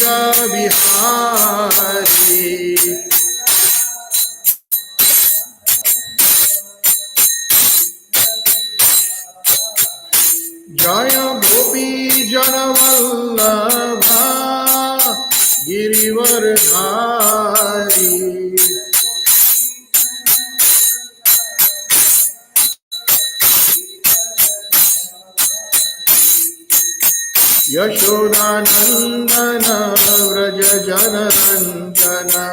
Kunja Bihari. Jaya Gopi Janavallabha Girivardhari. Yashodanandana Vraja Janarandana.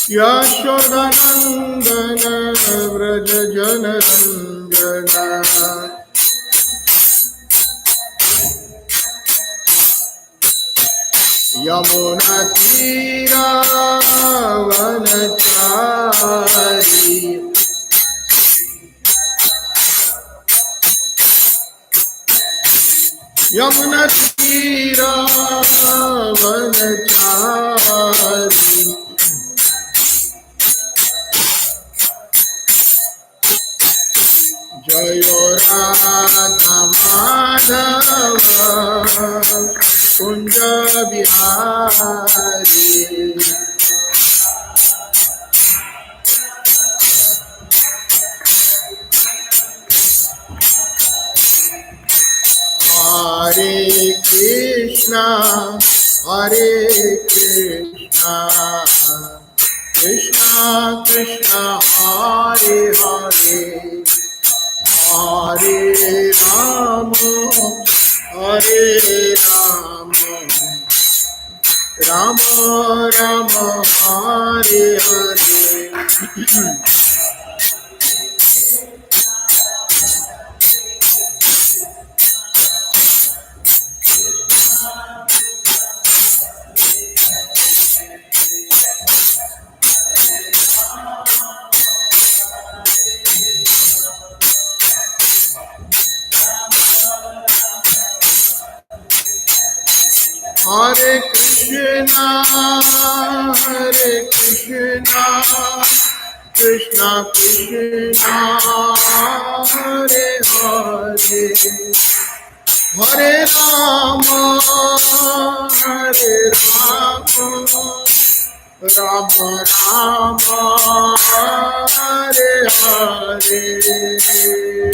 Yashodanandana Vraja Janarandana. Yamuna Tira Vanachari. Yamuna Tira Vanachari. Jayo Radha Madhava Kunja Bihari. Hare Krishna, Hare Krishna, Krishna Krishna, Hare Hare, Hare Rama, Hare Rama, Rama Rama, Hare Hare. Hare Krishna, Krishna Krishna, Hare Hare, Hare Rama, Rama Rama, Hare Hare.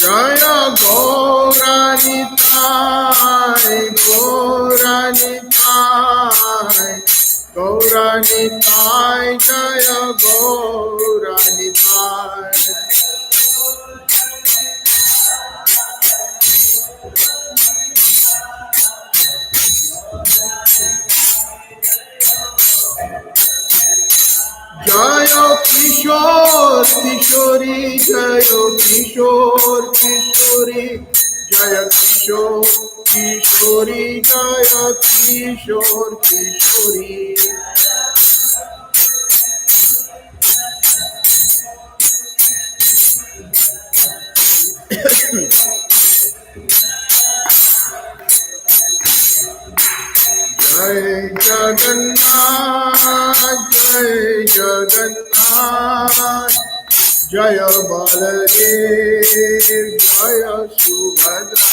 Jaya Gauranitai, Gauranitai, Gauranitai, Jaya Gauranitai. Jaya Kishore Kishori, Jaya Kishore Kishori, Jaya Kishore Kishori, Jaya Kishore Kishori. Jai Jagannath, Jai Jagannath, Jaya Baladev, Jaya Subhadra.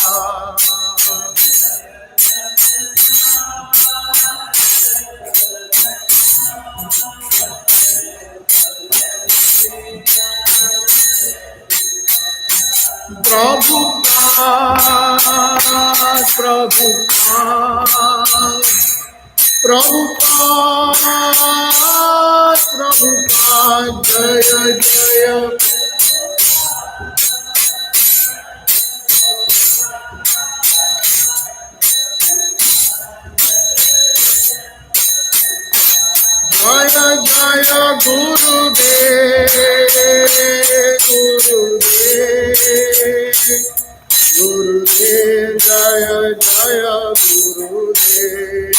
Prabhupada, Prabhupada, Prabhupada, Prabhupada, Jaya Jaya. Jaya Jaya Gurudev, Gurudev, Gurudev, Jaya Jaya Gurudev.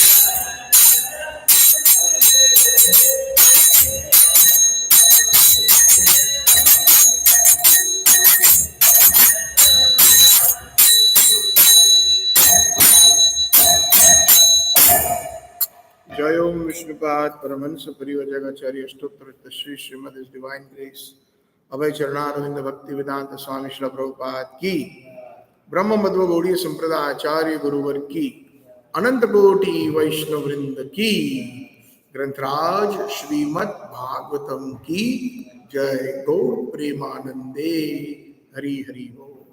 Jai Om Vishnupad Paramahansa Parivajagacharya Stottra Shri Srimad His Divine Grace Abhay Charanavinda Bhakti Vedanta Swami Srila Prabhupada Ki Brahma Madhva Gaudiya Samprada Acharya Guruvar Ki Ananta Koti Vaishnavrinda Ki Grantraj Shrimad Bhagavatam Ki Jai Gaur Premanande Hari Hari Bol.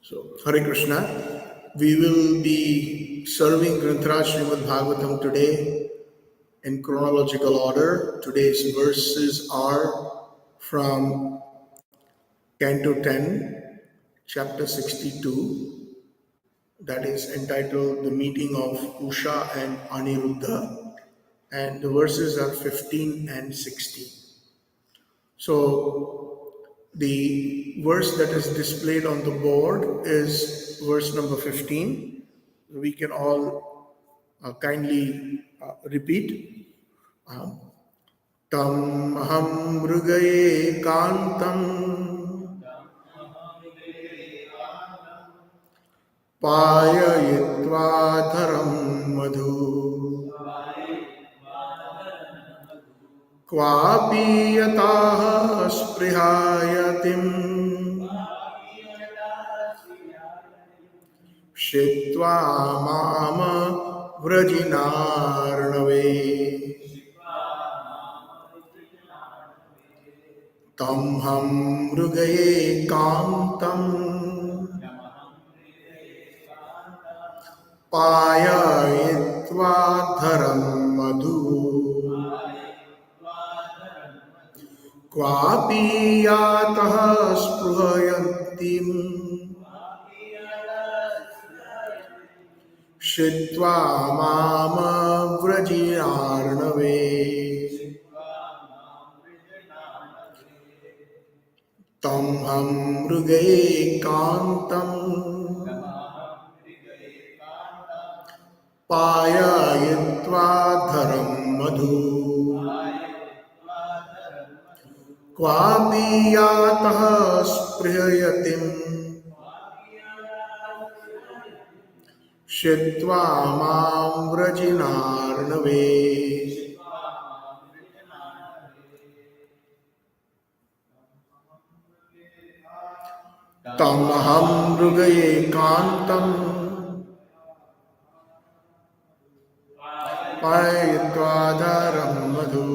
So, Hare Krishna, we will be serving Grantraj Srimad Bhagavatam today in chronological order. Today's verses are from Canto 10, Chapter 62, that is entitled The Meeting of Usha and Aniruddha, and the verses are 15 and 16. So, the verse that is displayed on the board is verse number 15. We can all kindly repeat. Tam aham mrugaye kantam payayitva dharam madhu Kvapi yatah sprihayatim Shitva mama vrajinarnave Tamham mrugaye kantam Payayitva dharam madhu Kvapi yatah spruhayantim Shitva mama vrajinarnave Tamham mrugaye kantam Payayitva dharam madhu Kvapi yatah sprihayatim Shitva mam vrajinarnave Tamaham mrugaye kantam Payayitva dharam madhu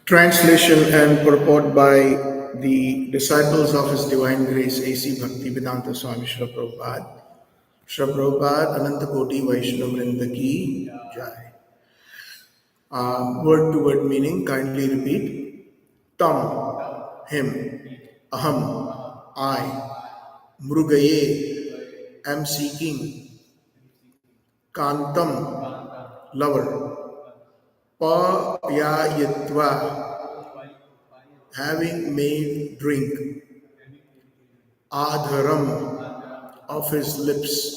Translation and purport by the disciples of His Divine Grace A.C. Bhaktivedanta Swami Srila Prabhupada. Srila Prabhupada Ananta Koti Vaishnavrinda Ki Jai. Word to word meaning, kindly repeat. Tam, him. Aham, I. Mrugaye, am seeking. Kantam, lover. Payayitva, having made drink. Adharam, of his lips.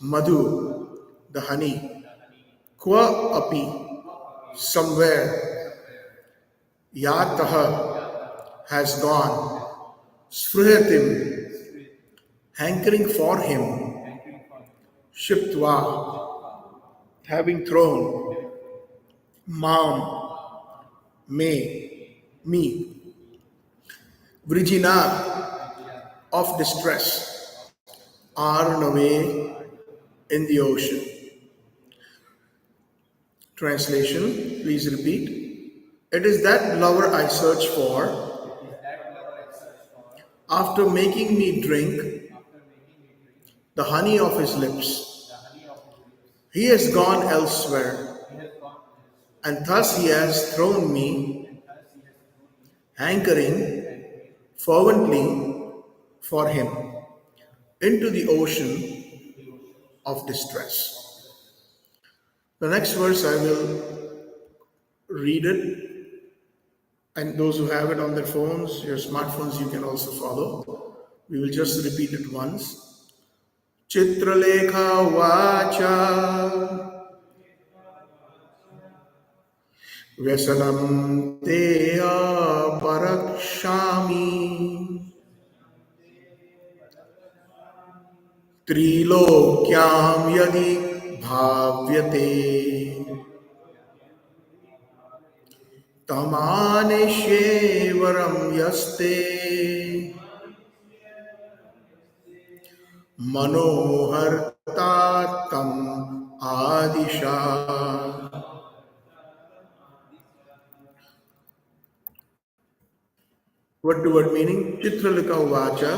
Madhu, the honey. Kwa api, somewhere. Yataha, has gone. Sfruhatim, hankering for him. Shiptva, having thrown. Mam, me. Vrijina, of distress. Arnave, in the ocean. Translation, please repeat. It is that lover I search for. After making me drink the honey of his lips, he has gone elsewhere, and thus he has thrown me, hankering fervently for him, into the ocean of distress. The next verse I will read it, and those who have it on their phones, your smartphones, you can also follow. We will just repeat it once. Chitralekha vacha Vyasanam teya parakshami Trilokyam yadi bhavyate Tamaneshvaram yaste Manoharta tam adisha. Word to word meaning, Chitralekha vacha.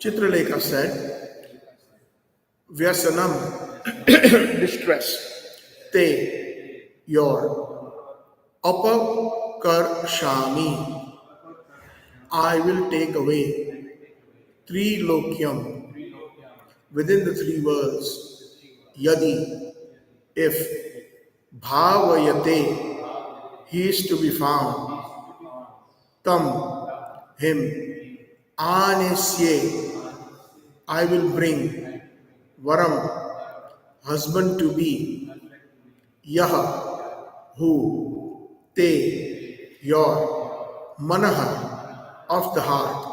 Chitralekha said, Vyasanam, distress, te, your, apakarshami, I will take away, trilokyam, within the three worlds, yadi, if, bhavayate, he is to be found, tam, him, anesye, I will bring, varam, husband to be, yaha, who, te, your, manaha, of the heart,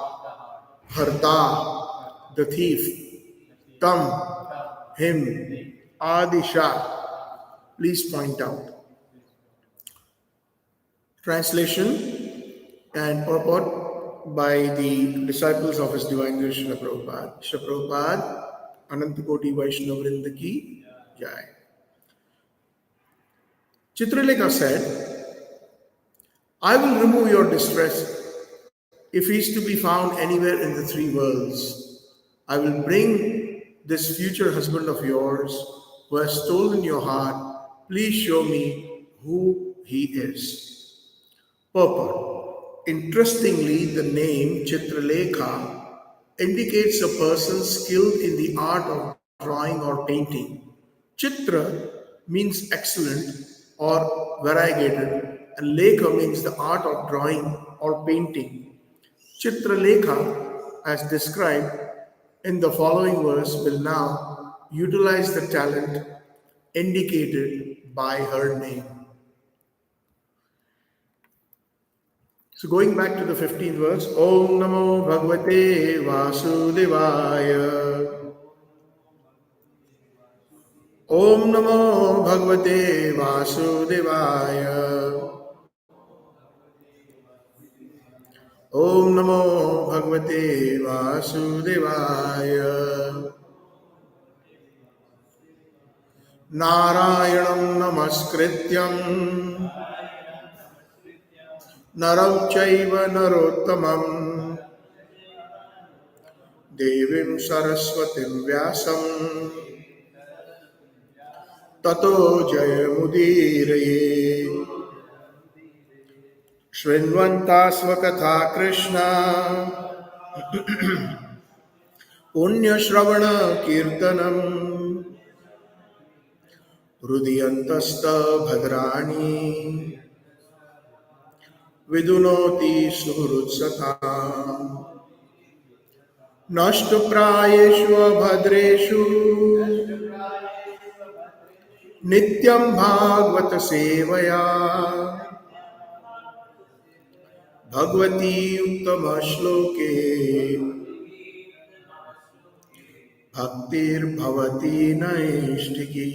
harta, the thief, tam, him, adisha, please point out. Translation and purport by the disciples of His Divine Grace Srila Prabhupada. Srila Prabhupada, Anantakoti Vaishnava Vrinda ki Jai. Chitralekha said, I will remove your distress if he is to be found anywhere in the three worlds. I will bring this future husband of yours who has stolen your heart. Please show me who he is. Purport. Interestingly, the name Chitralekha indicates a person skilled in the art of drawing or painting. Chitra means excellent or variegated, and Lekha means the art of drawing or painting. Chitralekha, as described in the following verse, will now utilize the talent indicated by her name. So going back to the 15th verse, Om Namo Bhagavate Vasudevaya. Om Namo Bhagavate Vasudevaya. Om Namo Bhagavate Vasudevaya. Narayanam Namaskrityam Naram Chaiva Narottamam Devim Saraswatim Vyasam Tato Jayamudiraye Shrinvantasva Krishna Punya Shravana Kirtanam Rudiyantasta Bhadrani Vidunoti Suhrutsata Nashtuprayeshu Bhadreshu Nityam Bhagavata Sevaya Bhagwati उत्तम श्लोके भक्तिर्भवती नैष्ठिकी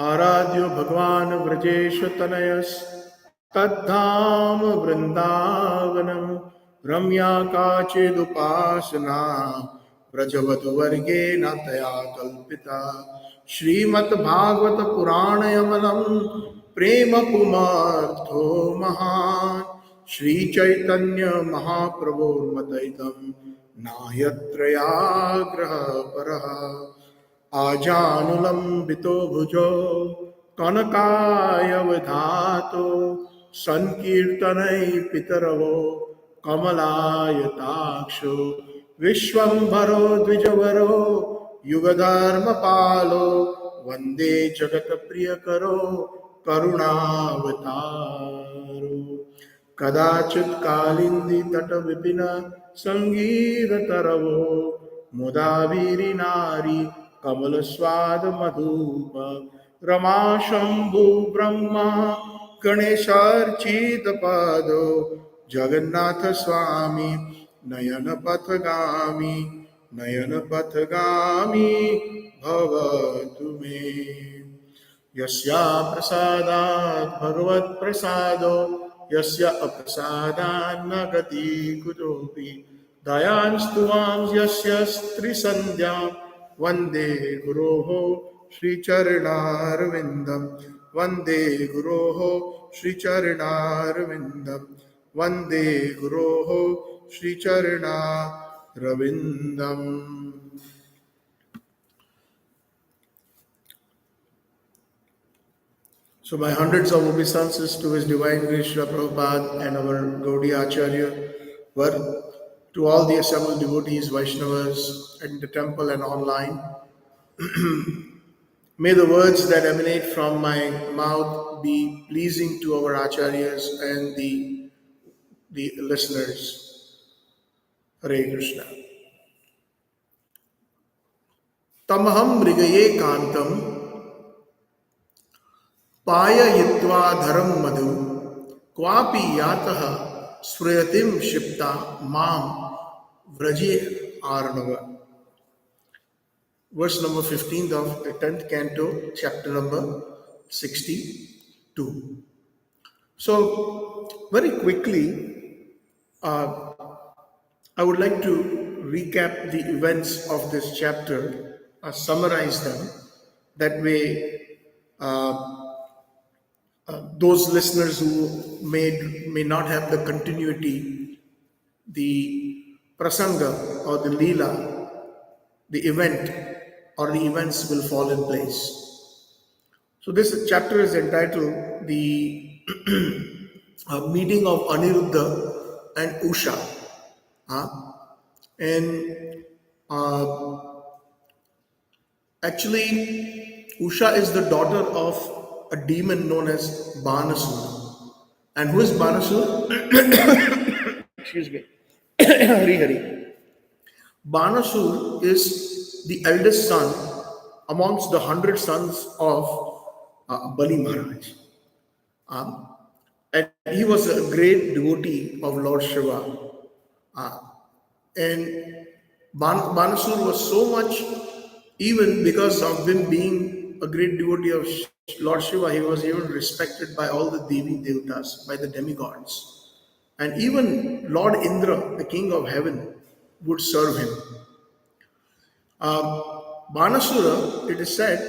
आराध्यो भगवान व्रजेश तनयस तद्धाम वृंदावनम रम्या काचिदुपासना व्रजवधुवर्गे न तया कल्पिता श्रीमद्भागवत पुराणयमनं प्रेम पुमार्थो महान् श्री चैतन्य महाप्रभोर्मतैतं नायत्रयाग्रह परः आजानुलंबितो भुजो कनकायवधातो संकीर्तनै पितरवो कमलायताक्षो विश्वम्भरो द्विजवरो युगधर्मपालो वन्दे जगत्प्रियकरो करुणावतारो कदाचित् कालिन्दी तटविपिन सङ्गीततरवो मुदा वीरिनारी कमल स्वाद मधुप रमा शंभु ब्रह्मा गणेशार्चित पादो जगन्नाथ स्वामी नयन पथगामी भवतु मे यस्या प्रसादात् भगवत् प्रसादो यस्य अप्रसादात् न गति कुतोऽपि दयांस्तुवां यस्य स्त्रिसन्ध्यां वन्दे गुरोः श्रीचरणारविन्दं वन्दे गुरोः श्रीचरणारविन्दं वन्दे गुरोः श्रीचरणारविन्दम्. So my hundreds of obeisances to His Divine Grace Srila Prabhupada and our Gaudiya Acharya were to all the assembled devotees, Vaishnavas in the temple and online. May the words that emanate from my mouth be pleasing to our Acharyas and the listeners. Hare Krishna. Tamaham mrigaye kantam पाययित्वा धरम मधु क्वापि यातः स्फ्रयतिम क्षिप्ता माम व्रजे आर्णव. Verse number 15 of the 10th canto, chapter number 62. So, very quickly, I would like to recap the events of this chapter, summarize them. That way, those listeners who may not have the continuity, the prasanga or the leela, the event or the events will fall in place. So this chapter is entitled The Meeting of Aniruddha and Usha. Actually, Usha is the daughter of a demon known as Banasura. And who is Banasura? Excuse me. Hari Hari. Banasura is the eldest son amongst the 100 sons of Bali Maharaj. And he was a great devotee of Lord Shiva. And Banasura was so much, even because of him being a great devotee of Lord Shiva, he was even respected by all the Devi Devatas, by the demigods. And even Lord Indra, the king of heaven, would serve him. Banasura, it is said,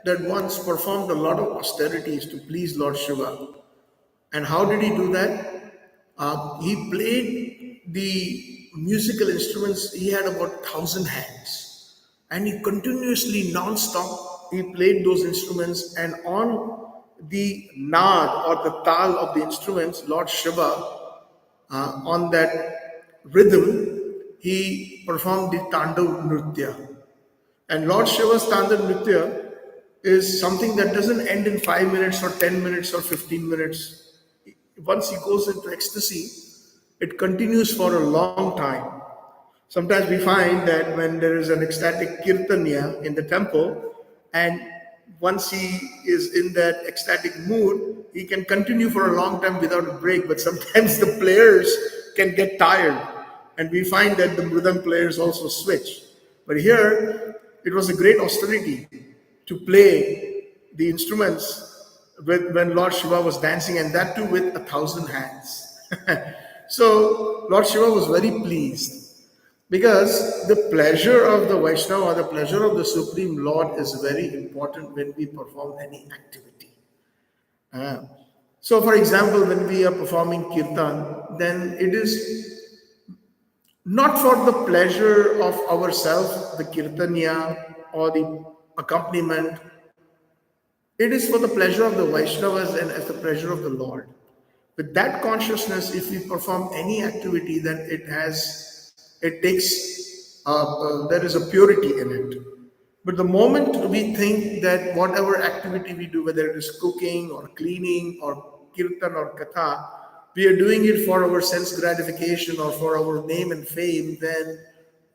that once performed a lot of austerities to please Lord Shiva. And how did he do that? He played the musical instruments. He had about 1,000 hands. And he continuously, non-stop, he played those instruments. And on the nad or the tal of the instruments, Lord Shiva, on that rhythm, he performed the Tandav Nritya. And Lord Shiva's Tandav Nritya is something that doesn't end in 5 minutes or 10 minutes or 15 minutes. Once he goes into ecstasy, it continues for a long time. Sometimes we find that when there is an ecstatic kirtanya in the temple and once he is in that ecstatic mood, he can continue for a long time without a break. But sometimes the players can get tired, and we find that the mridang players also switch. But here, it was a great austerity to play the instruments when Lord Shiva was dancing, and that too with 1,000 hands. So Lord Shiva was very pleased, because the pleasure of the Vaishnava, or the pleasure of the Supreme Lord, is very important when we perform any activity. So, for example, when we are performing kirtan, then it is not for the pleasure of ourselves, the kirtanya or the accompaniment. It is for the pleasure of the Vaishnavas and as the pleasure of the Lord. With that consciousness, if we perform any activity, then there is a purity in it. But the moment we think that whatever activity we do, whether it is cooking or cleaning or kirtan or katha, we are doing it for our sense gratification or for our name and fame, then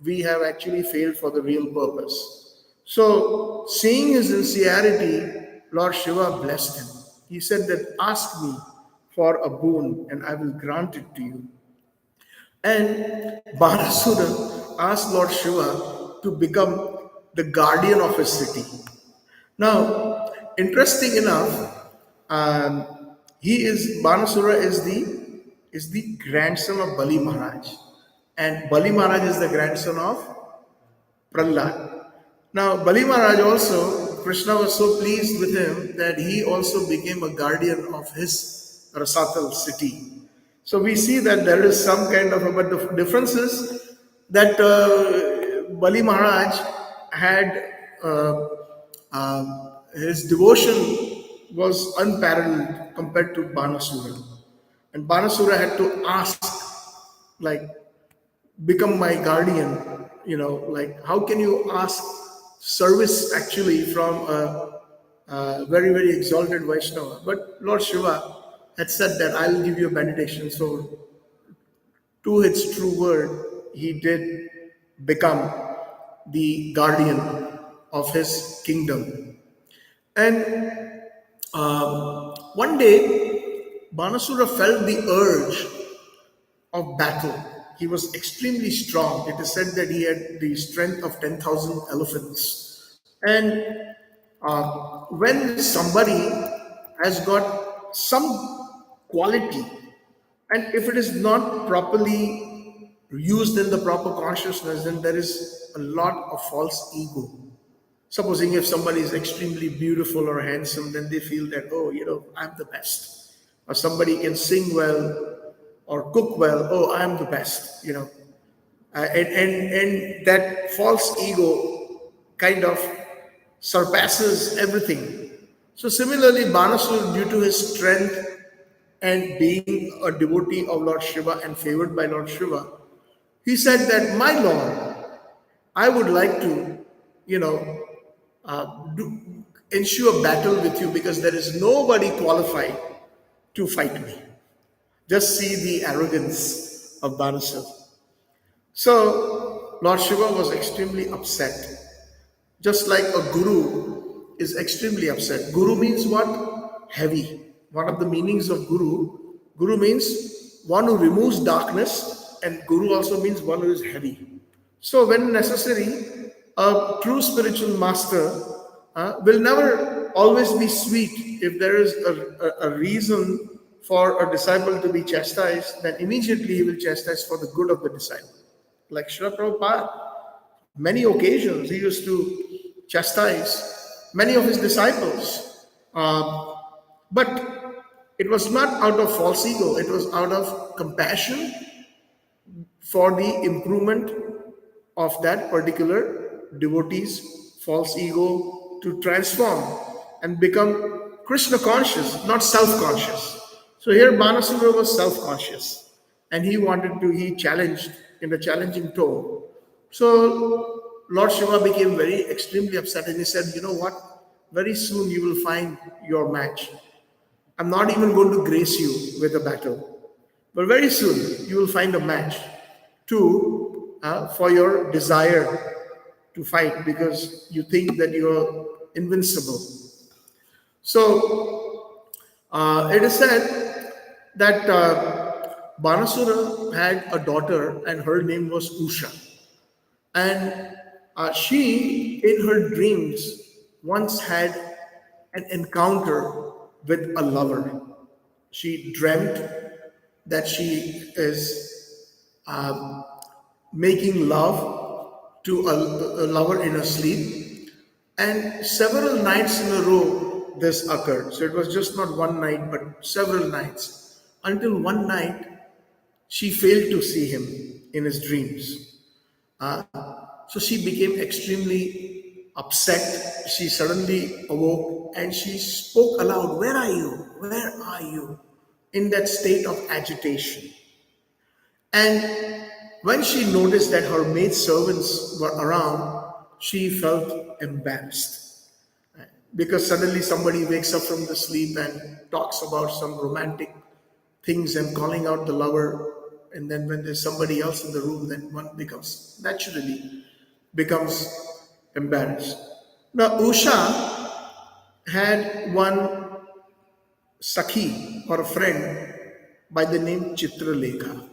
we have actually failed for the real purpose. So, seeing his sincerity, Lord Shiva blessed him. He said that, ask me for a boon and I will grant it to you. And Banasura asked Lord Shiva to become the guardian of his city. Now, interesting enough, Banasura is the grandson of Bali Maharaj, and Bali Maharaj is the grandson of Prahlad. Now, Bali Maharaj also, Krishna was so pleased with him that he also became a guardian of his Rasatal city. So we see that there is some kind of, but the difference is that Bali Maharaj had his devotion was unparalleled compared to Banasura. And Banasura had to ask, like, become my guardian, like, how can you ask service actually from a very, very exalted Vaishnava? But Lord Shiva had said that I'll give you a benediction. So, to its true word, he did become the guardian of his kingdom. And one day, Banasura felt the urge of battle. He was extremely strong. It is said that he had the strength of 10,000 elephants. And when somebody has got some quality, and if it is not properly used in the proper consciousness, then there is a lot of false ego. Supposing if somebody is extremely beautiful or handsome, then they feel that, oh, I'm the best. Or somebody can sing well or cook well, oh, I'm the best, and that false ego kind of surpasses everything. So similarly, Banasur, due to his strength and being a devotee of Lord Shiva and favored by Lord Shiva, he said that, my Lord, I would like to, ensure battle with you, because there is nobody qualified to fight me. Just see the arrogance of Banasur. So Lord Shiva was extremely upset. Just like a guru is extremely upset. Guru means what? Heavy. One of the meanings of guru means one who removes darkness, and guru also means one who is heavy. So when necessary, a true spiritual master will never always be sweet. If there is a reason for a disciple to be chastised, then immediately he will chastise for the good of the disciple. Like Srila Prabhupada, many occasions he used to chastise many of his disciples. But it was not out of false ego, it was out of compassion for the improvement of that particular devotee's false ego to transform and become Krishna conscious, not self-conscious. So here Banasura was self-conscious, and he challenged in a challenging tone. So Lord Shiva became very extremely upset, and he said, you know what? Very soon you will find your match. I'm not even going to grace you with a battle, but very soon you will find a match for your desire to fight, because you think that you're invincible. So it is said that Banasura had a daughter and her name was Usha. And she, in her dreams, once had an encounter with a lover. She dreamt that she is making love to a lover in her sleep. And several nights in a row, this occurred. So it was just not one night, but several nights. Until one night, she failed to see him in his dreams. Uh, so she became extremely upset. She suddenly awoke and she spoke aloud, "Where are you? Where are you?" In that state of agitation. And when she noticed that her maid servants were around, she felt embarrassed because suddenly somebody wakes up from the sleep and talks about some romantic things and calling out the lover. And then when there's somebody else in the room, then one becomes naturally becomes embarrassed. Now Usha had one Sakhi or a friend by the name Chitralekha.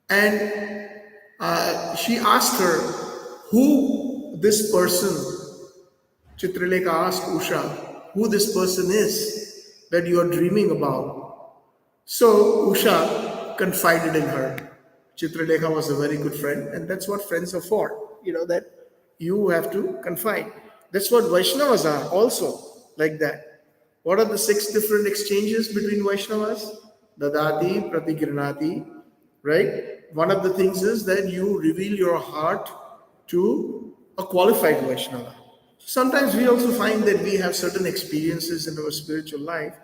And she asked her who this person, Chitralekha asked Usha, who this person is that you are dreaming about. So Usha confided in her. Chitralekha was a very good friend, and that's what friends are for. That you have to confide. That's what Vaishnavas are also, like that. What are the 6 different exchanges between Vaishnavas? Dadati, Pratigrinati, right? One of the things is that you reveal your heart to a qualified Vaishnava. Sometimes we also find that we have certain experiences in our spiritual life.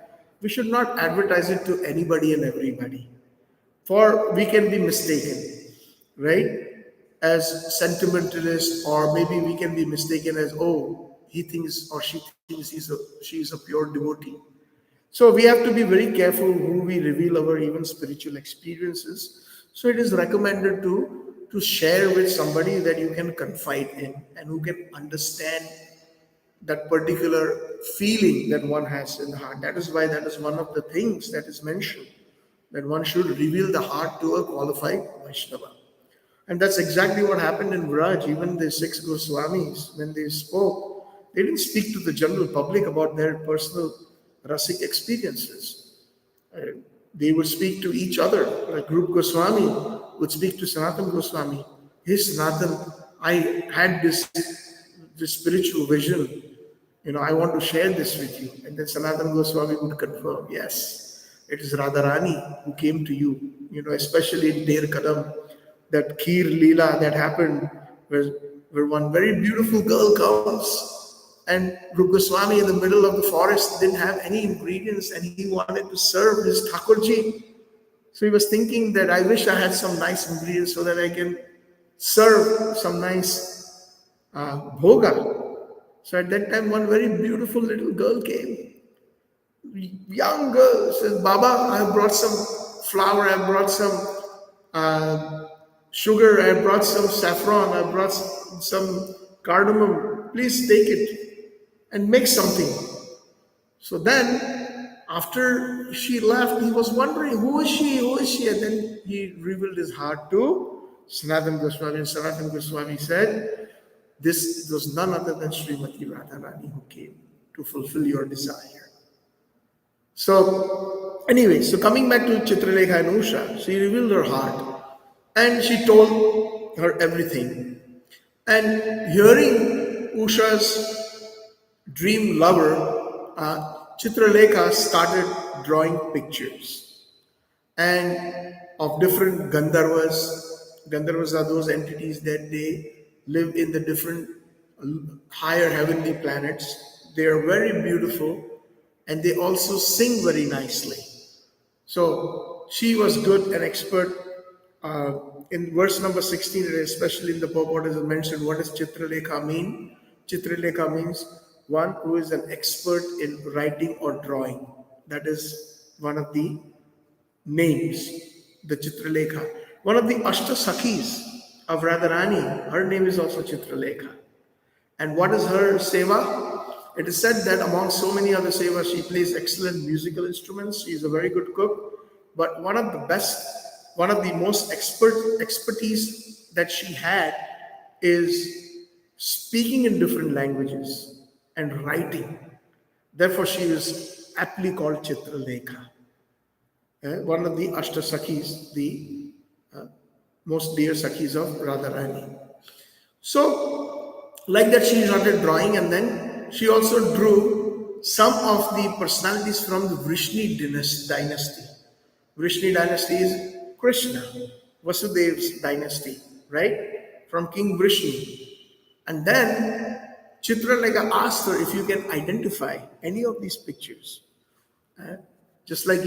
We should not advertise it to anybody and everybody, for we can be mistaken, right? As sentimentalists, or maybe we can be mistaken as, oh, he thinks or she thinks she is a pure devotee. So we have to be very careful who we reveal our even spiritual experiences. So it is recommended to share with somebody that you can confide in and who can understand that particular feeling that one has in the heart. That is why that is one of the things that is mentioned, that one should reveal the heart to a qualified Vaishnava. And that's exactly what happened in Vraj. Even the 6 Goswamis, when they spoke, they didn't speak to the general public about their personal rasic experiences. They would speak to each other. Like Group Goswami would speak to Sanatan Goswami. Hey Sanatan, I had this spiritual vision. I want to share this with you. And then Sanatan Goswami would confirm, yes, it is Radharani who came to you. Especially in Der Kadam, that Kheer Leela that happened, where one very beautiful girl comes. And Rup Goswami in the middle of the forest didn't have any ingredients and he wanted to serve his Thakurji. So he was thinking that I wish I had some nice ingredients so that I can serve some nice bhoga. So at that time, one very beautiful little girl came. Young girl says, Baba, I have brought some flour, I have brought some sugar, I have brought some saffron, I have brought some cardamom. Please take it and make something. So then, after she left, he was wondering, who is she? Who is she? And then he revealed his heart to Sanatan Goswami. And Sanatan Goswami said, this was none other than Srimati Radharani who came to fulfill your desire. So, anyway, so coming back to Chitralekha and Usha, she revealed her heart and she told her everything. And hearing Usha's dream lover, Chitralekha started drawing pictures and of different Gandharvas. Gandharvas are those entities that they live in the different higher heavenly planets. They are very beautiful and they also sing very nicely. So she was good and expert. In verse number 16, especially in the purport, is mentioned what does Chitralekha mean? Chitralekha means one who is an expert in writing or drawing. That is one of the names, the Chitralekha. One of the Ashta Sakhis of Radharani, her name is also Chitralekha. And what is her seva? It is said that among so many other sevas, she plays excellent musical instruments. She is a very good cook. But one of the most expertise that she had is speaking in different languages and writing. Therefore, she is aptly called Chitralekha, one of the Ashtasakis, the most dear Sakis of Radharani. So, like that, she started drawing, and then she also drew some of the personalities from the Vrishni dynasty. Vrishni dynasty is Krishna, Vasudev's dynasty, right? From King Vrishni. And then Chitralekha asked her if you can identify any of these pictures. Just like,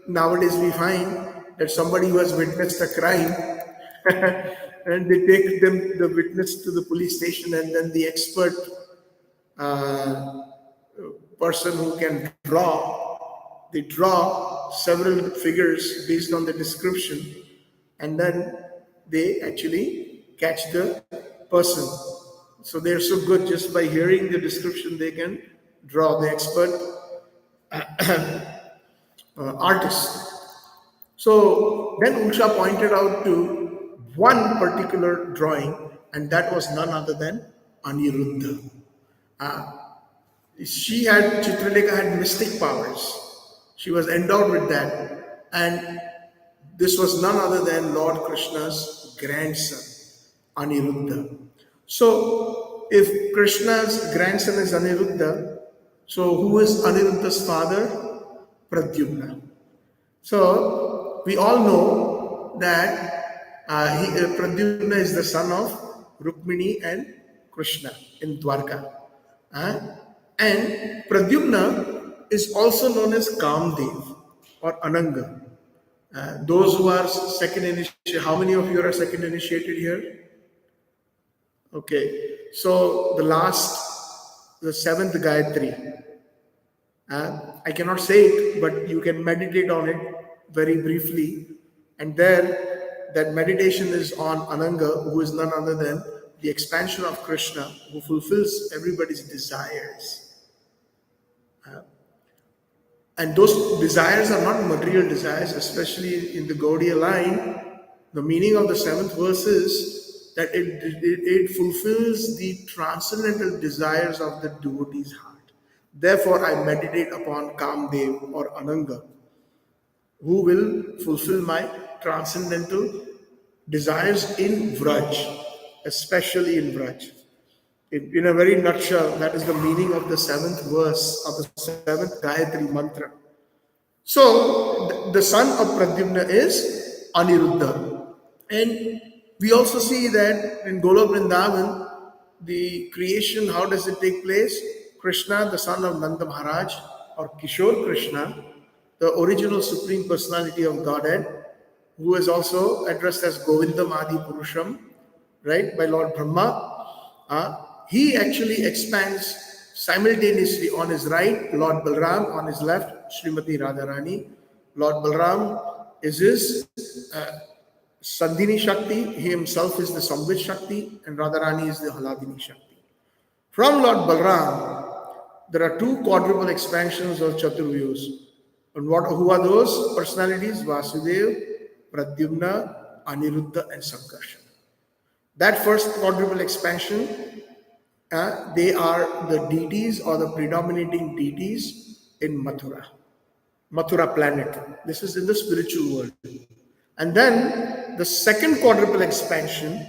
nowadays we find that somebody who has witnessed a crime and they take the witness to the police station, and then the expert person who can they draw several figures based on the description, and then they actually catch the person. So they're so good, just by hearing the description they can draw, the expert artist. So then Usha pointed out to one particular drawing, and that was none other than Aniruddha. Chitralekha had mystic powers. She was endowed with that. And this was none other than Lord Krishna's grandson, Aniruddha. So, if Krishna's grandson is Aniruddha, so who is Aniruddha's father? Pradyumna. So, we all know that Pradyumna is the son of Rukmini and Krishna in Dwarka. And Pradyumna is also known as Kamdev or Ananga. Those who are second initiated, how many of you are second initiated here? Okay, so the seventh Gayatri. I cannot say it, but you can meditate on it very briefly. And there, that meditation is on Ananga, who is none other than the expansion of Krishna, who fulfills everybody's desires. And those desires are not material desires, especially in the Gaudiya line. The meaning of the seventh verse is that it fulfills the transcendental desires of the devotee's heart. Therefore, I meditate upon Kamdev or Ananga, who will fulfill my transcendental desires in Vraj, especially in Vraj. In a very nutshell, that is the meaning of the seventh verse of the seventh Gayatri mantra. So, the son of Pradyumna is Aniruddha. And we also see that in Golok Vrindavan, the creation, how does it take place? Krishna, the son of Nanda Maharaj, or Kishore Krishna, the original Supreme Personality of Godhead, who is also addressed as Govindam Adi Purusham, right, by Lord Brahma. He actually expands simultaneously. On his right, Lord Balram; on his left, Srimati Radharani. Lord Balram is his Sandhini Shakti, he himself is the Samvit Shakti, and Radharani is the Haladini Shakti. From Lord Balram, there are two quadruple expansions of Chaturvyus. And who are those personalities? Vasudev, Pradyumna, Aniruddha, and Sankarshan. That first quadruple expansion, they are the deities or the predominating deities in Mathura planet. This is in the spiritual world. And then the second quadruple expansion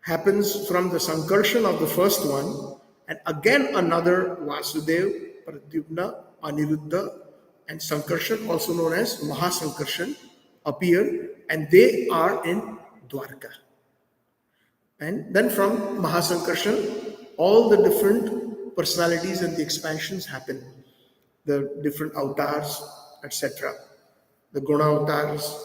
happens from the Sankarshan of the first one, and again another Vasudev, Pradyumna, Aniruddha, and Sankarshan, also known as Mahasankarshan, appear, and they are in Dwarka. And then from Mahasankarshan, all the different personalities and the expansions happen. The different avatars, etc. The Guna avatars,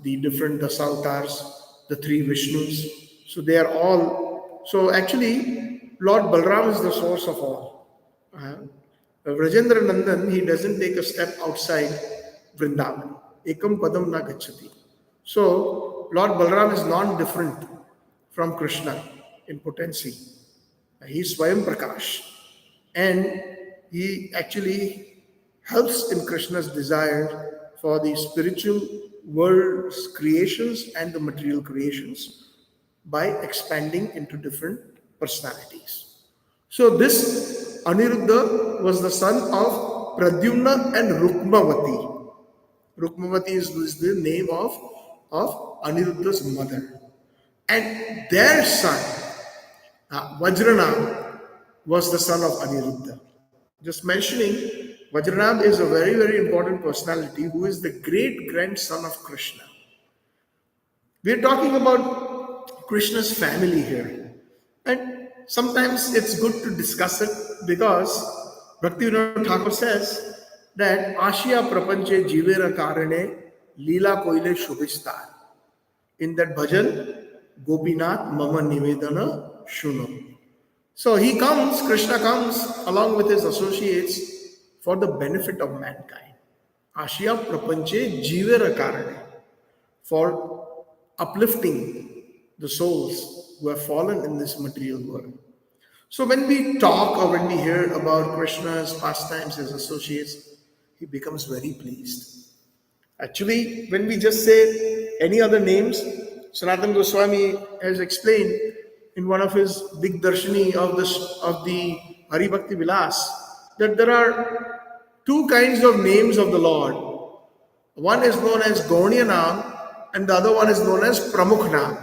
the different Dasa avatars, the three Vishnus. So they are all. So actually, Lord Balram is the source of all. Vrajendra Nandan, he doesn't take a step outside Vrindavan. Ekam padam na gacchati. So Lord Balram is non-different from Krishna in potency. He is Swayam Prakash. and he actually helps in Krishna's desire for the spiritual world's creations and the material creations by expanding into different personalities. So this Aniruddha was the son of Pradyumna and Rukmavati. Rukmavati is the name of Aniruddha's mother. And their son, Vajranam, was the son of Aniruddha. Just mentioning, Vajranam is a very, very important personality who is the great grandson of Krishna. We are talking about Krishna's family here. And sometimes it's good to discuss it because Bhaktivinoda Thakur says that Ashiya Prapanche Jivera Karane Leela Koile Shubhistar. In that bhajan, Gopinath Mama Nivedana Shuno. So he comes, Krishna comes along with his associates for the benefit of mankind. Ashiya Prapanche Jivera Karane. For uplifting the souls who have fallen in this material world. So when we talk or when we hear about Krishna's pastimes, his associates, he becomes very pleased. Actually, when we just say any other names, Sanatana Goswami has explained in one of his big darshani of the Hari Bhakti Vilas that there are two kinds of names of the Lord. One is known as Gauniya Naam and the other one is known as Pramukh Naam.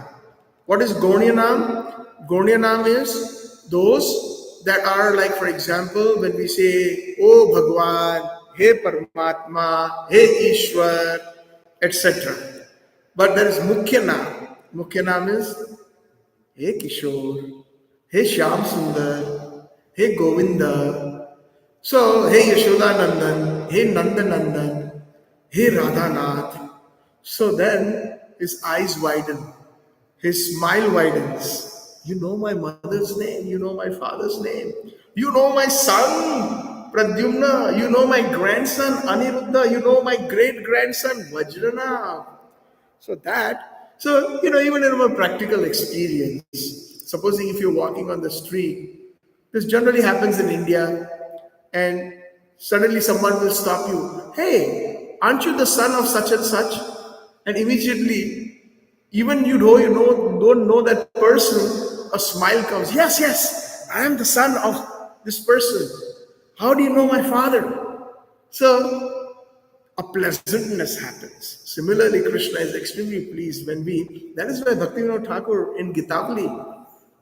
What is Gauniya Naam? Gauniya Naam is those that are like, for example, when we say, O Bhagwan, He Paramatma, He Ishwar, etc. But there is Mukhya Naam. Mukhya Naam is He Kishore, He Shyam Sundar, He Govinda. So, He Yashoda Nandan, He Nanda Nandan, He Radhanath. So then his eyes widen, his smile widens. You know my mother's name, you know my father's name, you know my son Pradyumna, you know my grandson Aniruddha, you know my great grandson Vajrana. So even in a practical experience, supposing if you're walking on the street, this generally happens in India, and suddenly someone will stop you. Hey, aren't you the son of such and such? And immediately, even don't know that person, a smile comes. Yes, yes, I am the son of this person. How do you know my father? So a pleasantness happens. Similarly, Krishna is extremely pleased when that is why Bhaktivinoda Thakur in Gitavali,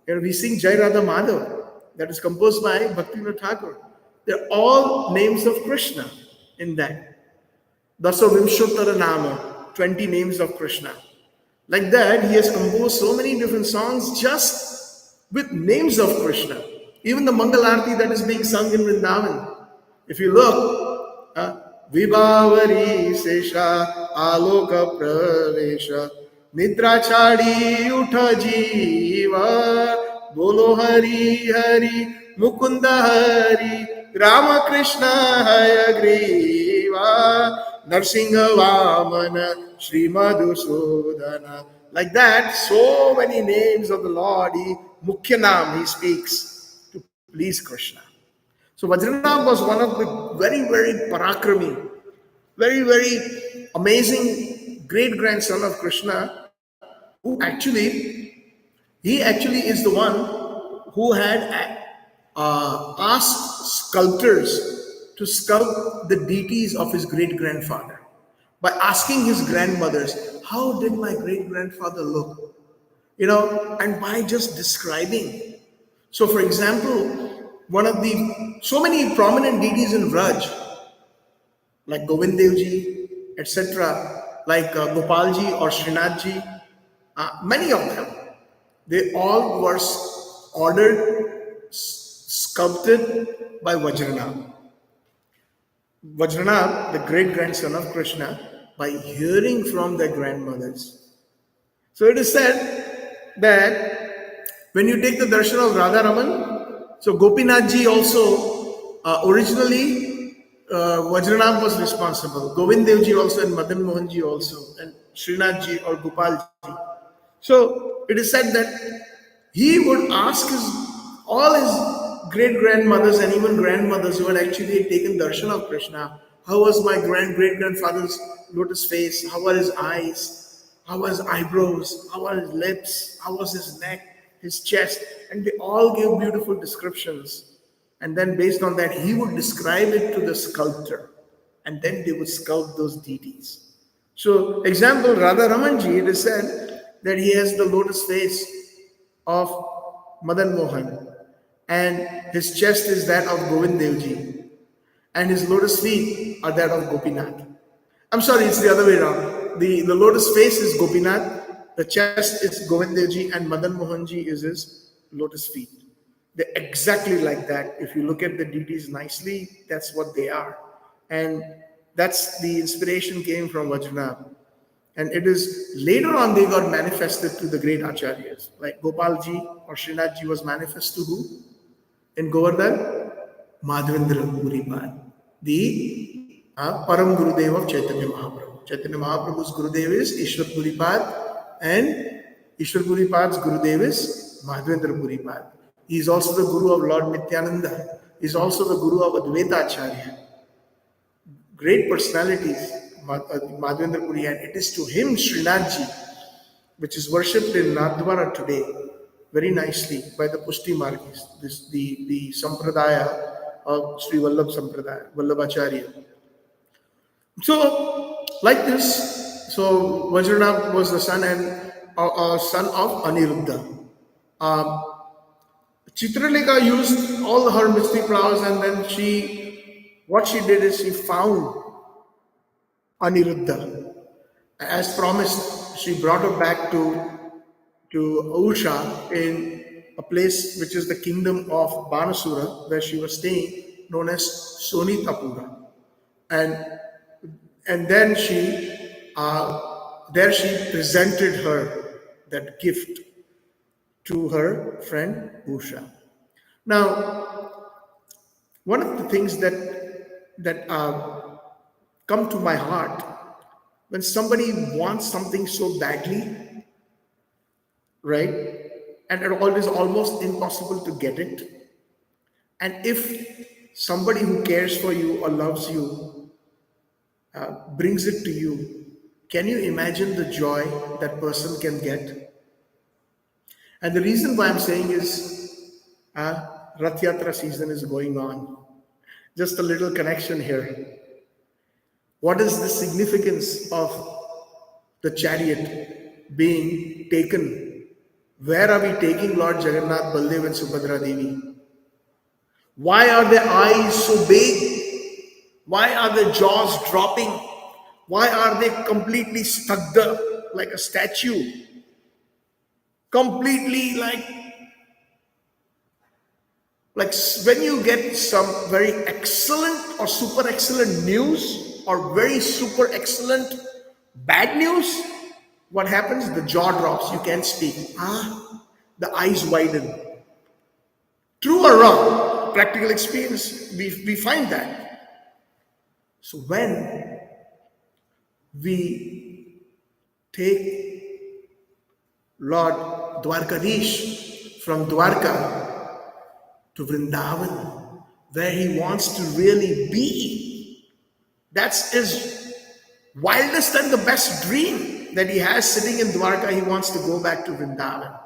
we sing Jai Radha Madhav, that is composed by Bhaktivinoda Thakur. They're all names of Krishna in that. Daso Vimshottara Nama, 20 names of Krishna. Like that, he has composed so many different songs just with names of Krishna. Even the Mangal Arati that is being sung in Vrindavan. If you look, Vibhavari Sesha Aloka Pravesha Nidra Chadi Utha Jiva Bolo Hari Hari Mukunda Hari Rama Krishna Hayagriva Narsingha Vamana Shri Madhusudana. Like that, so many names of the Lord, Mukhya Naam, he speaks to please Krishna. So Vajranam was one of the very, very parakrami, very, very amazing great-grandson of Krishna, who he actually is the one who had asked sculptors to sculpt the deities of his great-grandfather by asking his grandmothers, how did my great-grandfather look? And by just describing. So for example, one of the so many prominent deities in Vraj, like Govindevji, etc., like Gopalji or Srinathji, many of them, they all were ordered, sculpted by Vajranam. Vajranam, the great-grandson of Krishna, by hearing from their grandmothers. So it is said that when you take the darshan of Radha Raman, so Gopinathji also, originally Vajranam was responsible. Govindevji also and Madan Mohanji also and Srinathji or Gopalji. So it is said that he would ask all his great-grandmothers and even grandmothers who had actually taken darshan of Krishna. How was my great-grandfather's lotus face? How were his eyes? How was his eyebrows? How were his lips? How was his neck, his chest? And they all gave beautiful descriptions. And then based on that, he would describe it to the sculptor. And then they would sculpt those deities. So, example, Radha Ramanji, it is said that he has the lotus face of Madan Mohan, and his chest is that of Govind Devji, and his lotus feet are that of Gopinath. I'm sorry, it's the other way around. The lotus face is Gopinath, the chest is Govind Devji, and Madan Mohanji is his lotus feet. They're exactly like that. If you look at the deities nicely, that's what they are. And that's the inspiration came from Vajranab. And it is later on they got manifested to the great acharyas. Like Gopalji or Srinathji was manifest to who? In Govardhan? Madhavendra Puripad, the Param Gurudev of Chaitanya Mahaprabhu. Chaitanya Mahaprabhu's Gurudev is Ishwar Puripad, and Ishwar Puripad's Gurudev is Madhavendra Puripad. He is also the Guru of Lord Nityananda. He is also the Guru of Advaita Acharya. Great personalities, Madhavendra Puri, and it is to him Srinathji, which is worshipped in Nathdwara today very nicely by the Pushti Margis, the Sampradaya of Sri Vallabh Sampradaya, Vallabhacharya. So, like this, so Vajranabh was the son and son of Aniruddha. Chitraleka used all her mystic powers, and then what she did is she found Aniruddha. As promised, she brought her back to Usha in a place which is the kingdom of Banasura, where she was staying, known as Sonitapura. And then there she presented her that gift to her friend Usha. Now, one of the things that come to my heart when somebody wants something so badly, right? And it is almost impossible to get it. And if somebody who cares for you or loves you brings it to you, can you imagine the joy that person can get? And the reason why I'm saying is Rath Yatra season is going on. Just a little connection here. What is the significance of the chariot being taken? Where are we taking Lord Jagannath, Baldev and Subhadra Devi? Why are their eyes so big? Why are their jaws dropping? Why are they completely stuck there like a statue? Completely like when you get some very excellent or super excellent news or very super excellent bad news, what happens? The jaw drops, you can't speak. The eyes widen. True or wrong? Practical experience, we find that. So when we take Lord Dwarkadish from Dwarka to Vrindavan, where he wants to really be, that's his wildest and the best dream that he has sitting in Dwarka. He wants to go back to Vrindavan.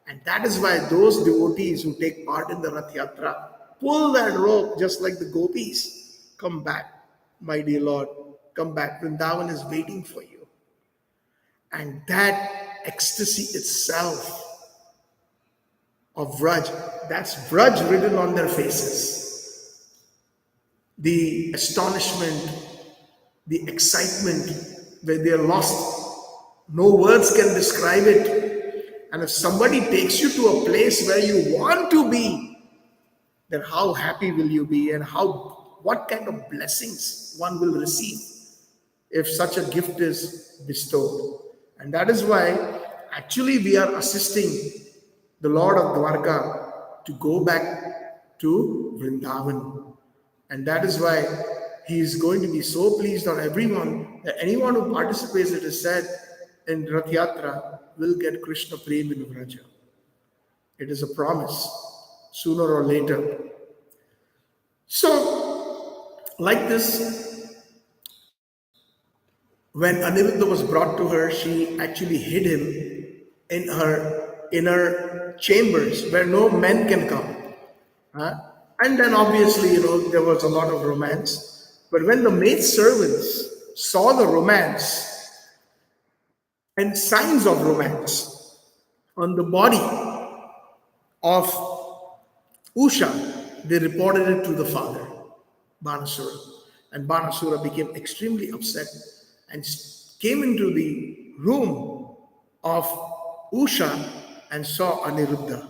And that is why those devotees who take part in the Rath Yatra pull that rope just like the gopis. Come back, my dear Lord, come back. Vrindavan is waiting for you. And that ecstasy itself of Vraj, that's Vraj written on their faces. The astonishment, the excitement, where they are lost. No words can describe it. And if somebody takes you to a place where you want to be, then how happy will you be, and what kind of blessings one will receive if such a gift is bestowed. And that is why actually we are assisting the Lord of Dwarka to go back to Vrindavan. And that is why he is going to be so pleased on everyone that anyone who participates, it is said, in Rath Yatra will get Krishna Prem in Vraja. It is a promise. sooner or later. So, like this, when Aniruddha was brought to her, she actually hid him in her inner chambers where no men can come. Huh? And then obviously, there was a lot of romance. But when the maid servants saw the romance and signs of romance on the body of Usha, they reported it to the father, Banasura. And Banasura became extremely upset and came into the room of Usha and saw Aniruddha.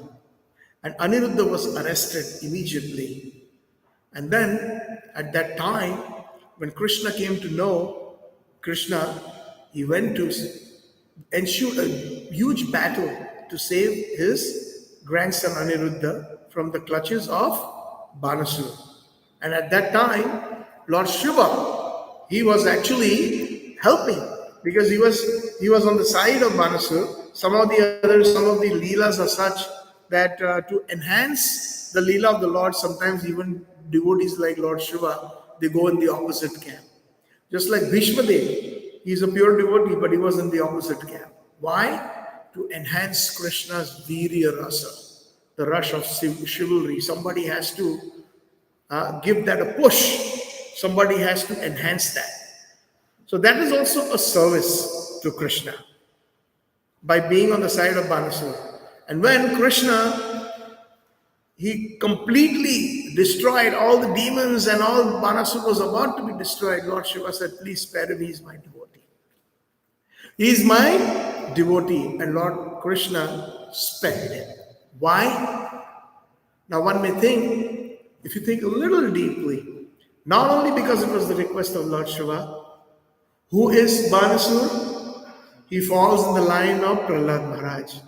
And Aniruddha was arrested immediately. And then at that time, when Krishna came to know Krishna, he went to ensure a huge battle to save his grandson Aniruddha from the clutches of Banasura. And at that time, Lord Shiva, he was actually helping because he was on the side of Banasura. Some of the leelas are such that to enhance the leela of the Lord, sometimes even devotees like Lord Shiva, they go in the opposite camp. Just like Bhishma Dev, he's a pure devotee, but he was in the opposite camp. Why? To enhance Krishna's virya rasa, the rush of chivalry. Somebody has to give that a push. Somebody has to enhance that. So that is also a service to Krishna by being on the side of Banasura. And when Krishna, he completely destroyed all the demons and all Banasura was about to be destroyed, Lord Shiva said, please spare him, he is my devotee. He is my devotee. And Lord Krishna spared him. Why? Now one may think, if you think a little deeply, not only because it was the request of Lord Shiva, who is Banasura? He falls in the line of Prahlad Maharaj.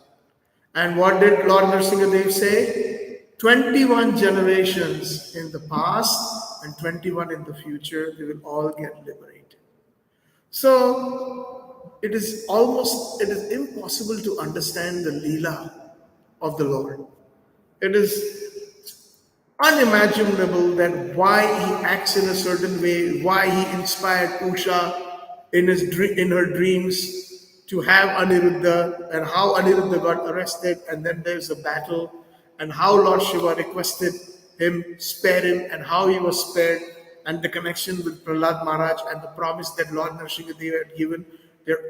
And what did Lord Nrsimhadev say? 21 generations in the past and 21 in the future, they will all get liberated. So it is impossible to understand the Leela of the Lord. It is unimaginable that why he acts in a certain way, why he inspired Usha in her dreams to have Aniruddha, and how Aniruddha got arrested, and then there's a battle, and how Lord Shiva requested him, spare him, and how he was spared, and the connection with Prahlad Maharaj and the promise that Lord Nrsimhadev had given,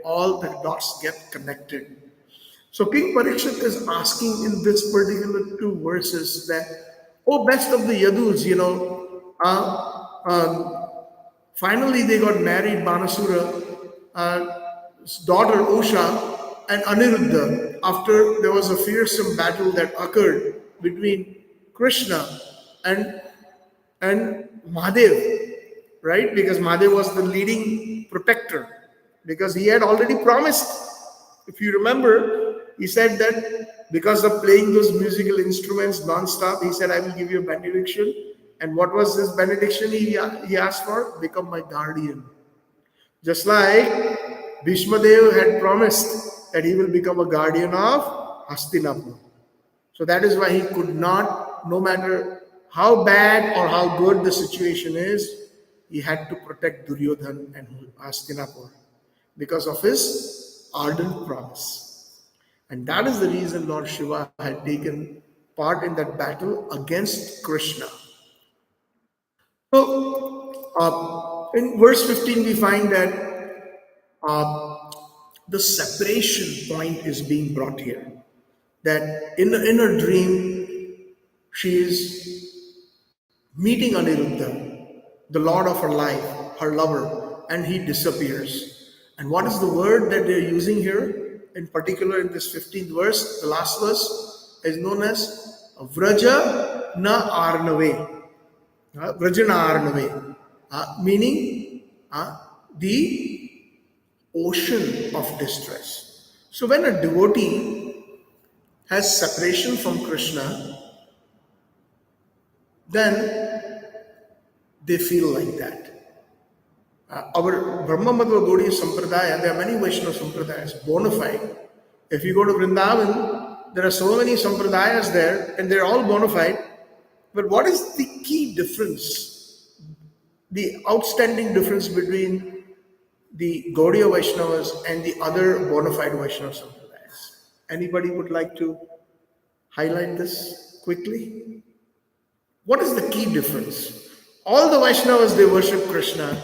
all the dots get connected. So King Parikshit is asking in this particular two verses that, oh, best of the Yadus, finally they got married, Banasura, daughter Usha and Aniruddha, after there was a fearsome battle that occurred between Krishna and Mahadev, right? Because Mahadev was the leading protector, because he had already promised. If you remember, he said that because of playing those musical instruments non-stop, he said, I will give you a benediction. And what was this benediction he asked for? Become my guardian. Just like Bhishma Dev had promised that he will become a guardian of Hastinapur. So that is why he could not, no matter how bad or how good the situation is, he had to protect Duryodhan and Hastinapur because of his ardent promise. And that is the reason Lord Shiva had taken part in that battle against Krishna. So, in verse 15, we find that the separation point is being brought here. That in her dream, she is meeting Aniruddha, the Lord of her life, her lover, and he disappears. And what is the word that they're using here? In particular, in this 15th verse, the last verse is known as Vraja na Arnave. Vrajanarnave, meaning the ocean of distress. So when a devotee has separation from Krishna, then they feel like that. Our Brahma Madhva Gaudiya Sampradaya, there are many Vaishnava Sampradayas, bona fide. If you go to Vrindavan, There are so many sampradayas there, and they're all bona fide. But what is the key difference, the outstanding difference between the Gaudiya Vaishnavas and the other bona fide Vaishnava sampradayas? Anybody would like to highlight this quickly? What is the key difference? All the Vaishnavas, they worship Krishna.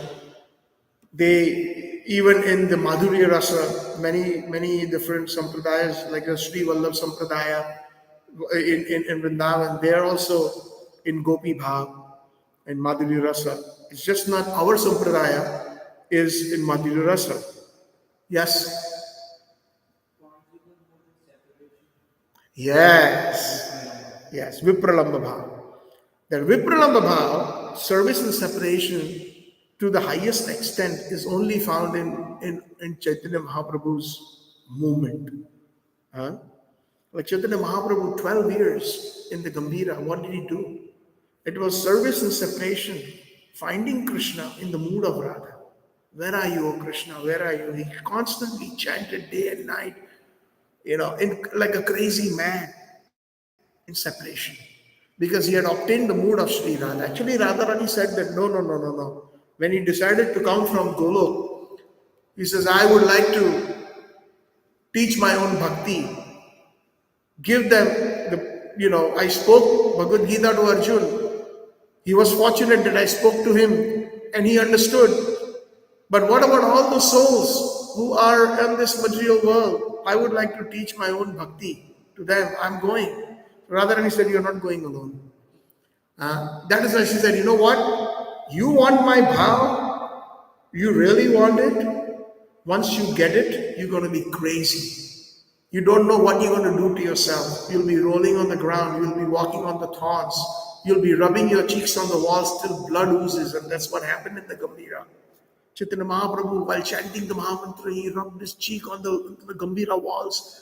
They, even in the Madhurya Rasa, many different sampradayas, like the Sri Vallabh Sampradaya in Vrindavan, they are also in Gopi Bhav and Madhurya Rasa. It's just not our sampradaya is in Madhurya Rasa. Yes? Yes, Vipralamba Bhav. That Vipralamba Bhav, service and separation to the highest extent, is only found in Chaitanya Mahaprabhu's movement. Huh? Like Chaitanya Mahaprabhu, 12 years in the Gambhira, what did he do? It was service and separation, finding Krishna in the mood of Radha. Where are you, O Krishna? Where are you? He constantly chanted day and night, like a crazy man in separation. Because he had obtained the mood of Sri Radha. Actually, Radharani said that no. When he decided to come from Golok, he says, I would like to teach my own bhakti. Give them I spoke Bhagavad Gita to Arjun. He was fortunate that I spoke to him and he understood. But what about all the souls who are in this material world? I would like to teach my own bhakti to them. I'm going. Rather than he said, you're not going alone. That is why she said, you know what? You want my bhav? You really want it? Once you get it, you're going to be crazy. You don't know what you're going to do to yourself. You'll be rolling on the ground. You'll be walking on the thorns. You'll be rubbing your cheeks on the walls till blood oozes. And that's what happened in the Gambhira. Chaitanya Mahaprabhu, while chanting the Mahamantra, he rubbed his cheek on the Gambhira walls.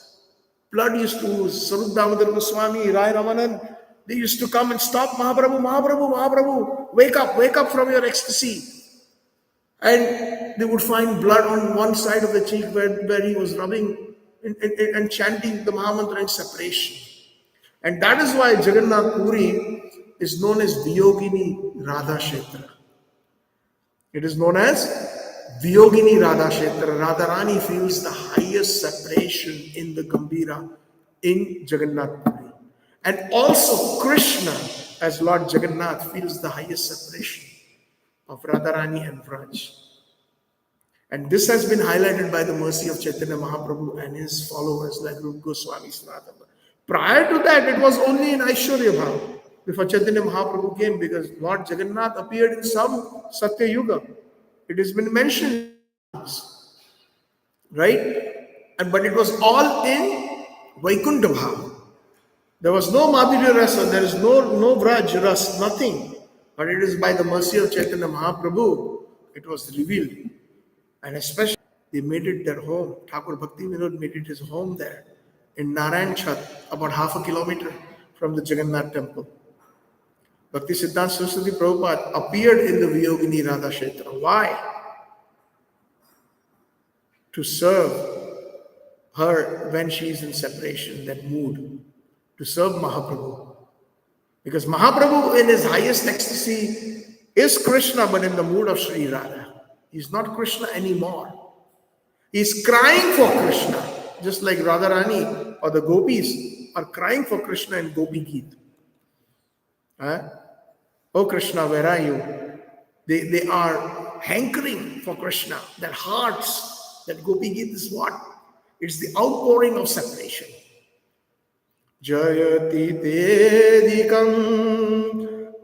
Blood used to ooze. Sarup Damodar Goswami, Rai Ramanan, they used to come and stop Mahaprabhu, wake up from your ecstasy. And they would find blood on one side of the cheek where he was rubbing and chanting the Mahamantra in separation. And that is why Jagannath Puri is known as Viyogini Radha Kshetra. It is known as Viyogini Radha Kshetra. Radharani feels the highest separation in the Gambhira in Jagannath Puri. And also Krishna, as Lord Jagannath, feels the highest separation of Radharani and Vraj. And this has been highlighted by the mercy of Chaitanya Mahaprabhu and his followers like Rupa Goswami Sanatana. Prior to that, it was only in Aishwarya Bhav before Chaitanya Mahaprabhu came, because Lord Jagannath appeared in some Satya Yuga. It has been mentioned, right? But it was all in Vaikuntha Bhav. There was no Madhurya Rasa, there is no Vraj Ras, nothing. But it is by the mercy of Chaitanya Mahaprabhu, it was revealed. And especially, they made it their home. Thakur Bhakti Vinod made it his home there in Narayan Chat, about half a kilometer from the Jagannath temple. Bhakti Siddhanta Saraswati Prabhupada appeared in the Viyogini Radha Kshetra. Why? To serve her when she is in separation, that mood. To serve Mahaprabhu. Because Mahaprabhu in his highest ecstasy is Krishna, but in the mood of Sri Radha. He's not Krishna anymore. He's crying for Krishna, just like Radharani or the gopis are crying for Krishna in Gopi Geet. Oh Krishna, where are you? They are hankering for Krishna. Their hearts, that Gopi Geet is what? It's the outpouring of separation. Jayati Dedikam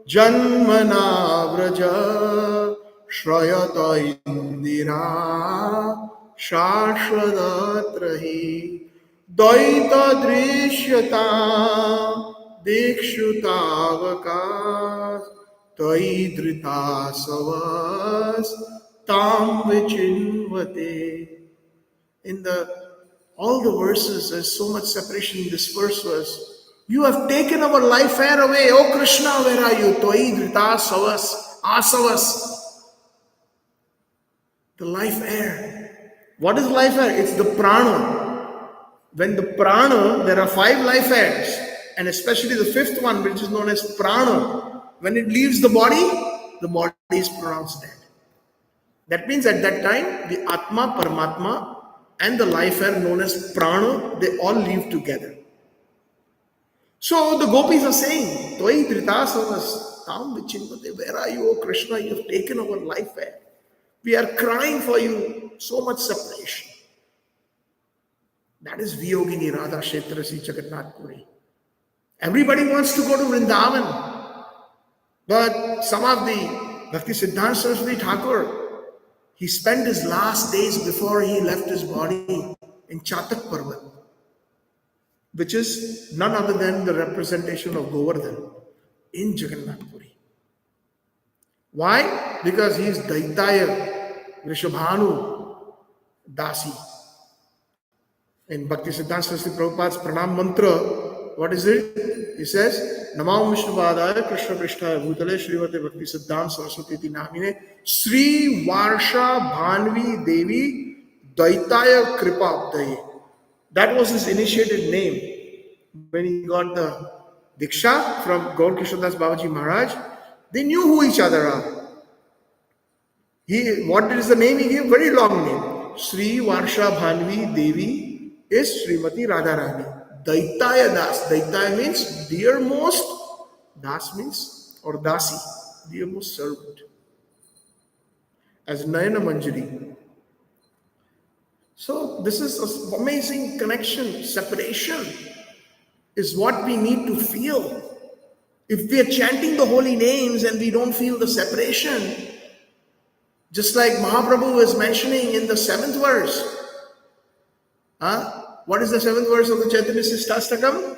Janmana Vraja Shrayata Indira Shashvadatrahi Daita Drishyata Dikshutavakas Taidrita Savas Tam Vichinvate. In all the verses, there's so much separation. In this verse was, you have taken our life air away. Oh Krishna, where are you? Taidrita Savas Asavas. The life air. What is life air? It's the prana. when the prana, there are 5 life airs, and especially the 5th one, which is known as prana, when it leaves the body is pronounced dead. That means at that time, the Atma, Paramatma, and the life air known as prana, they all leave together. So the gopis are saying, Toi Dhritasavas, Tam Vichinnate, where are you, O Krishna? You have taken our life air. We are crying for you, so much separation. That is Viyogini Radha Kshetrasi Jagannath Puri. Everybody wants to go to Vrindavan, but some of the Bhakti Siddhanta Saraswati Thakur, he spent his last days before he left his body in Chatak Parvat, which is none other than the representation of Govardhan in Jagannath Puri. Why? Because he is Daitaya Rishabhanu Dasi. In Bhakti Siddhanta Saraswati Prabhupada's Pranam Mantra, what is it? He says, Namam Vishnupadaya Krishna Prishtaya Bhutale Srimate Bhakti Siddhanta Saraswati Iti Namine Sri Varsha Bhanvi Devi Daitaya Kripa Abdaye. That was his initiated name. When he got the Diksha from Gaur Krishnadas Babaji Maharaj, they knew who each other are. What is the name he gave? Very long name. Sri Varsha Bhanvi Devi is Srimati Radharani. Daitaya Das. Daitaya means dearmost. Das means, or Dasi, dearmost servant. As Nayana Manjari. So this is an amazing connection. Separation is what we need to feel. If we are chanting the holy names and we don't feel the separation, just like Mahaprabhu was mentioning in the 7th verse. What is the 7th verse of the Chaitanya Sistastakam?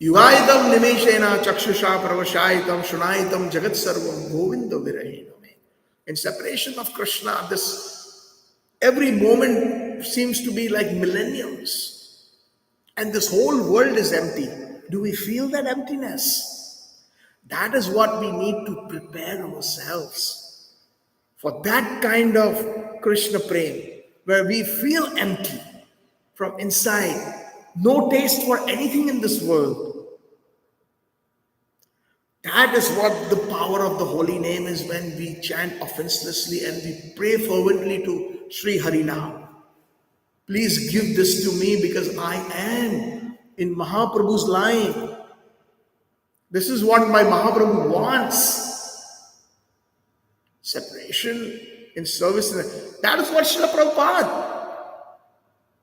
Yugaitam nimeshena chakshusha pravashaitam shunaitam jagat sarvam govinda virahiname. In separation of Krishna, this every moment seems to be like millenniums. And this whole world is empty. Do we feel that emptiness? That is what we need to prepare ourselves for that kind of Krishna prem, where we feel empty from inside, no taste for anything in this world. That is what the power of the holy name is, when we chant offenselessly and we pray fervently to Sri Harinam. Please give this to me because I am in Mahaprabhu's line. This is what my Mahaprabhu wants. Separation in service. That is what Srila Prabhupada.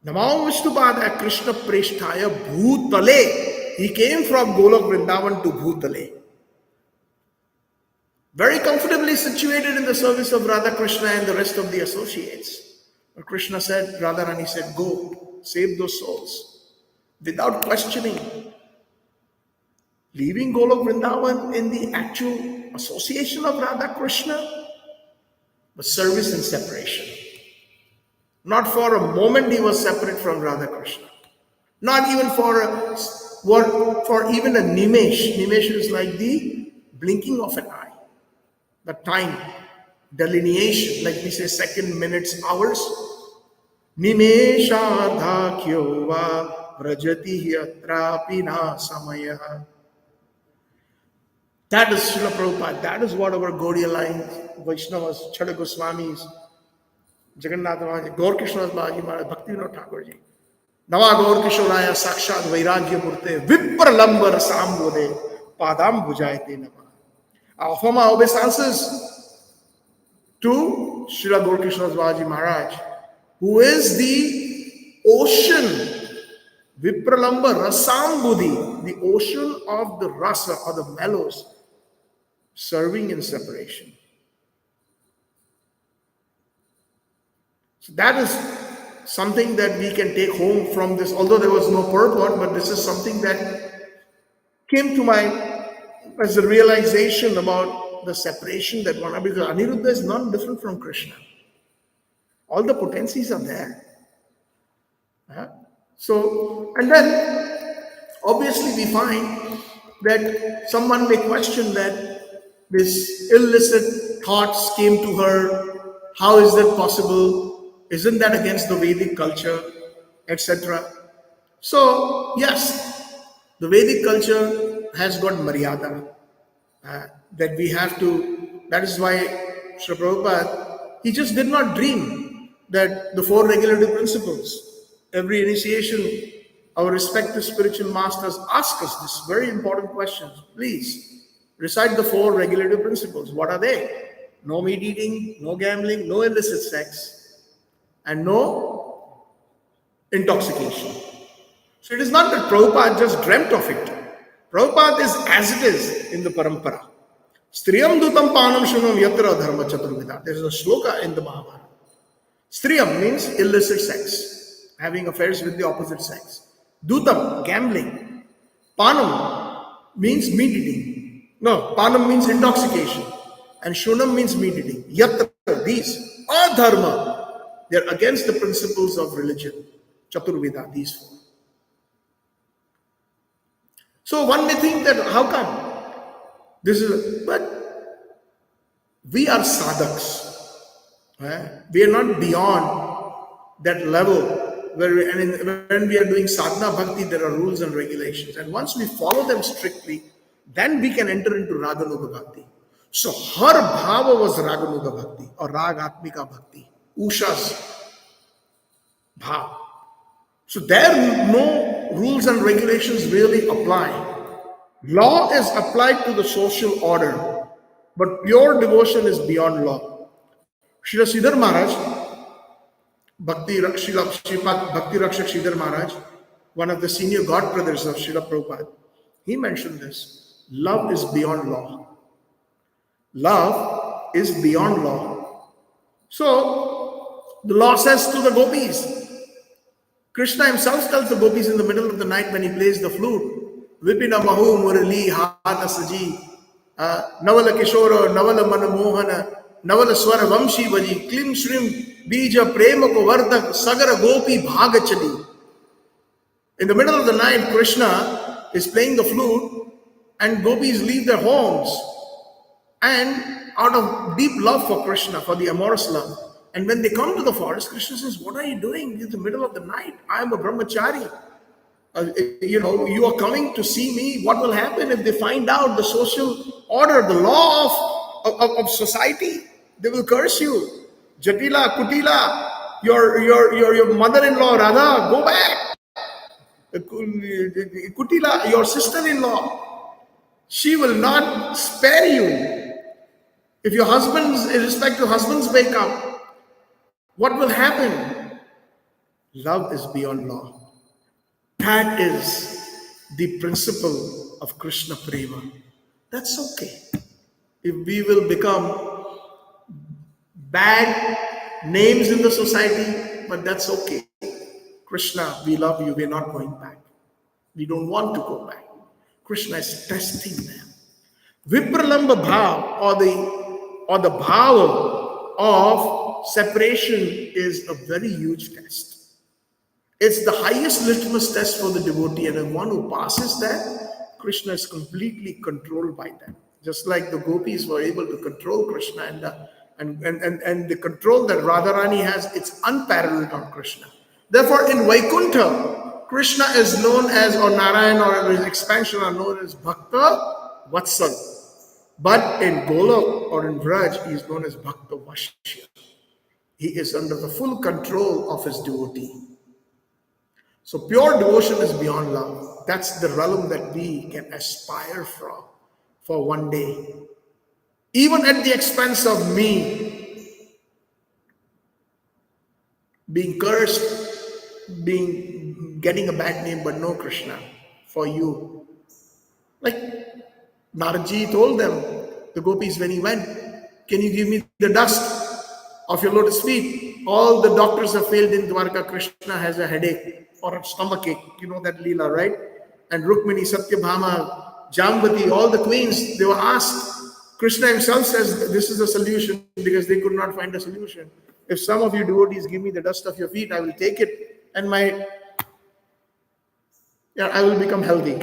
Namam Vishnupadaya Krishna Preshtaya Bhutale. He came from Golok Vrindavan to Bhutale. Very comfortably situated in the service of Radha Krishna and the rest of the associates. But Krishna said, Radharani said, go, save those souls. Without questioning. Leaving Golok Vrindavan in the actual association of Radha Krishna, but service and separation. Not for a moment he was separate from Radha Krishna. Not even for even a nimesh. Nimesh is like the blinking of an eye. The time, delineation, like we say second, minutes, hours. Nimeshadhakyo va vrajati yatrapi na samaya. That is Srila Prabhupada. That is what our Gaudiya lines, Vaishnavas, Chada Goswamis, Jagannath Maharaj, Gaur Krishnadas Babaji Maharaj, Bhaktivinoda Thakurji. Nava Gaur Kishoraya Sakshat Vairagya Murte Vipralamba Rasambode Padam Bhujayate Nama. I offer my obeisances to Srila Gaur Krishnadas Babaji Maharaj, who is the ocean, Vipralamba Rasambudhi, the ocean of the rasa or the mellows, serving in separation. So that is something that we can take home from this, although there was no purport, but this is something that came to my as a realization about the separation that one, because Aniruddha is not different from Krishna. All the potencies are there. So, and then obviously we find that someone may question that this illicit thoughts came to her. How is that possible? Isn't that against the Vedic culture? etc. So, yes, the Vedic culture has got Maryada that we have to. That is why Srila Prabhupada, he just did not dream that the four regulative principles, every initiation, our respective spiritual masters ask us this very important question. Please recite the four regulative principles. What are they? No meat eating, no gambling, no illicit sex, and no intoxication. So it is not that Prabhupada just dreamt of it. Prabhupada is as it is in the parampara. Striyam dutam panam shunam yatra dharma chaturvida. There is a shloka in the Mahabharata. Striyam means illicit sex, having affairs with the opposite sex. Dutam, gambling. Panam means meat eating. No, panam means intoxication. And shunam means meat eating. Yatra, these are dharma. They are against the principles of religion. Chaturvida, these four. So one may think that how come this is, but we are sadhaks. We are not beyond that level where when we are doing sadhana bhakti, there are rules and regulations. And once we follow them strictly, then we can enter into Raganuga bhakti. So her bhava was Raganuga bhakti or Ragatmika bhakti, Usha's bhava. So there no rules and regulations really apply. Law is applied to the social order, but pure devotion is beyond law. Srila Sridhar Maharaj, Bhakti Rakshak Sridhar Maharaj, one of the senior god brothers of Srila Prabhupada, he mentioned this. Love is beyond law. Love is beyond law. So, the law says to the gopis, Krishna himself tells the gopis in the middle of the night when he plays the flute, Vipina Mahu Murali Hata Saji, Navala Kishora, Navala Manamohana, Navala Swara Vamshi Vaji, Klim Shrim Bija Prema Ko Vardak Sagara Gopi Bhagachali. In the middle of the night, Krishna is playing the flute and gopis leave their homes and out of deep love for Krishna, for the amorous love. And when they come to the forest, Krishna says, what are you doing in the middle of the night? I am a brahmachari. You are coming to see me. What will happen if they find out the social order, the law of society? They will curse you. Jatila, Kutila, your mother-in-law, Radha, go back. Kutila, your sister-in-law, she will not spare you. If your husbands, irrespective husbands wake up, what will happen? Love is beyond law. That is the principle of Krishna Prema. That's okay. If we will become bad names in the society, but that's okay. Krishna, we love you. We're not going back. We don't want to go back. Krishna is testing them. Vipralamba bhav or the bhava of separation is a very huge test. It's the highest litmus test for the devotee, and one who passes that, Krishna is completely controlled by that. Just like the gopis were able to control Krishna, and the control that Radharani has, it's unparalleled on Krishna. Therefore, in Vaikuntha, Krishna is known as, or Narayan or his expansion are known as Bhakta Vatsal. But in Golok or in Vraj, he is known as Bhakta Vashya. He is under the full control of his devotee. So pure devotion is beyond love. That's the realm that we can aspire for one day. Even at the expense of me being cursed, getting a bad name, but no Krishna, for you. Like Naradji told them, the gopis when he went, can you give me the dust of your lotus feet? All the doctors have failed in Dwarka. Krishna has a headache or a stomachache. You know that Leela, right? And Rukmini, Satyabhama, Jambati, all the queens, they were asked. Krishna himself says this is a solution because they could not find a solution. If some of you devotees give me the dust of your feet, I will take it and I will become healthy.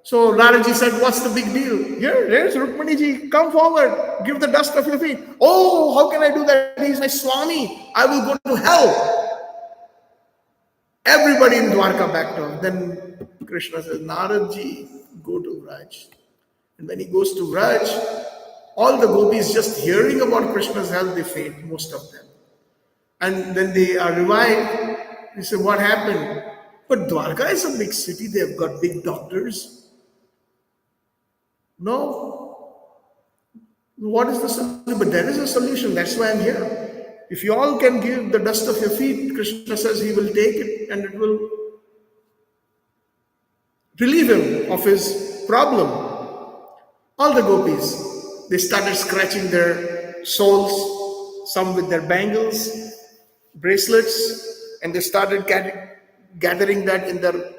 So Naraji said, what's the big deal? Here's Rukmini ji, come forward, give the dust of your feet. Oh, how can I do that? He's my Swami. I will go to hell. Everybody in Dwarka backed off. Then Krishna says, Naradji, go to Vraj. And when he goes to Vraj, all the gopis just hearing about Krishna's health, they faint, most of them. And then they are revived. They say, what happened? But Dwarka is a big city. They have got big doctors. No. What is the solution? But there is a solution. That's why I'm here. If you all can give the dust of your feet, Krishna says he will take it and it will relieve him of his problem. All the gopis, they started scratching their soles, some with their bangles, bracelets, and they started gathering that in their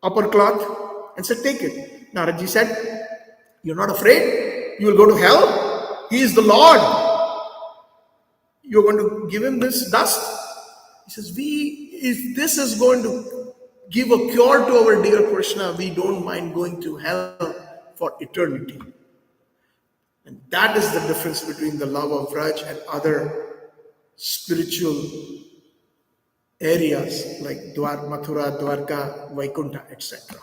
upper cloth and said, take it. Naradji said, you're not afraid? You will go to hell? He is the Lord. You're going to give him this dust? He says, if this is going to give a cure to our dear Krishna, we don't mind going to hell for eternity. And that is the difference between the love of Raj and other spiritual areas like Mathura, Dwarka, Vaikuntha, etc.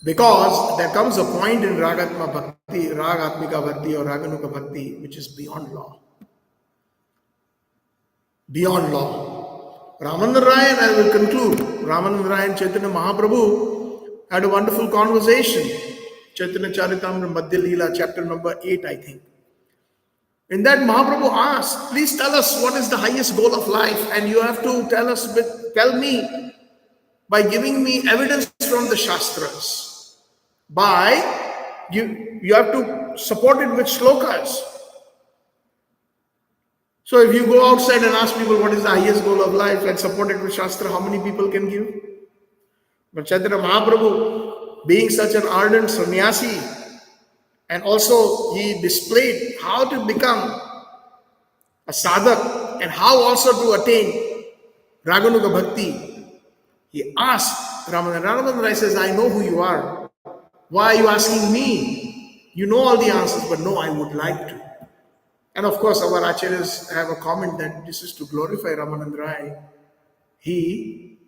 Because there comes a point in Ragatma Bhakti, Ragatmika Bhakti or Raganuka Bhakti, which is beyond law. Beyond law. Ramananda Rai, and I will conclude, Ramananda Rai and Chaitanya Mahaprabhu had a wonderful conversation. Chaitanya Charitamrita Madhya Leela, chapter number 8, I think. In that, Mahaprabhu asked, please tell us what is the highest goal of life, and you have to tell me by giving me evidence from the Shastras. You have to support it with shlokas. So if you go outside and ask people what is the highest goal of life and support it with Shastra, how many people can give? But Chaitanya Mahaprabhu, being such an ardent sannyasi, and also he displayed how to become a sadhak and how also to attain Raganuga Bhakti. He asked Ramananda. Ramananda Rai says, I know who you are. Why are you asking me? You know all the answers, but no, I would like to. And of course, our acharyas have a comment that this is to glorify Ramananda Rai. He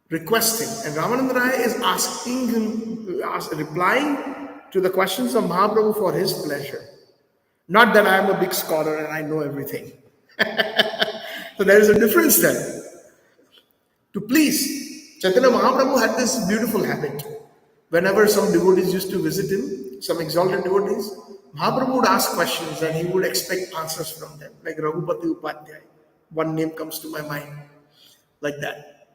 requests him. And Ramananda Rai is asking him, replying to the questions of Mahaprabhu for his pleasure. Not that I am a big scholar and I know everything. So there is a difference there. To please, Chaitanya Mahaprabhu had this beautiful habit. Whenever some devotees used to visit him, some exalted devotees, Mahaprabhu would ask questions and he would expect answers from them. Like Raghupati Upadhyay. One name comes to my mind. Like that.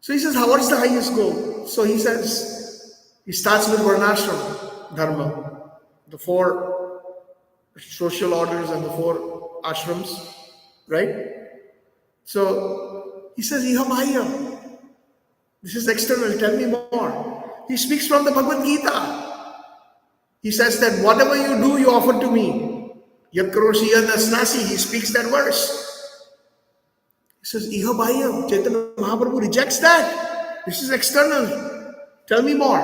So he says, what is the highest goal? So he says, he starts with Varnashram Dharma. The 4 social orders and the 4 ashrams. Right? So he says, Iha. This is external. Tell me more. He speaks from the Bhagavad Gita. He says that whatever you do, you offer to me. Yad karoshi yad asnasi. He speaks that verse. He says, Iha Bhaya. Chaitanya Mahaprabhu rejects that. This is external. Tell me more.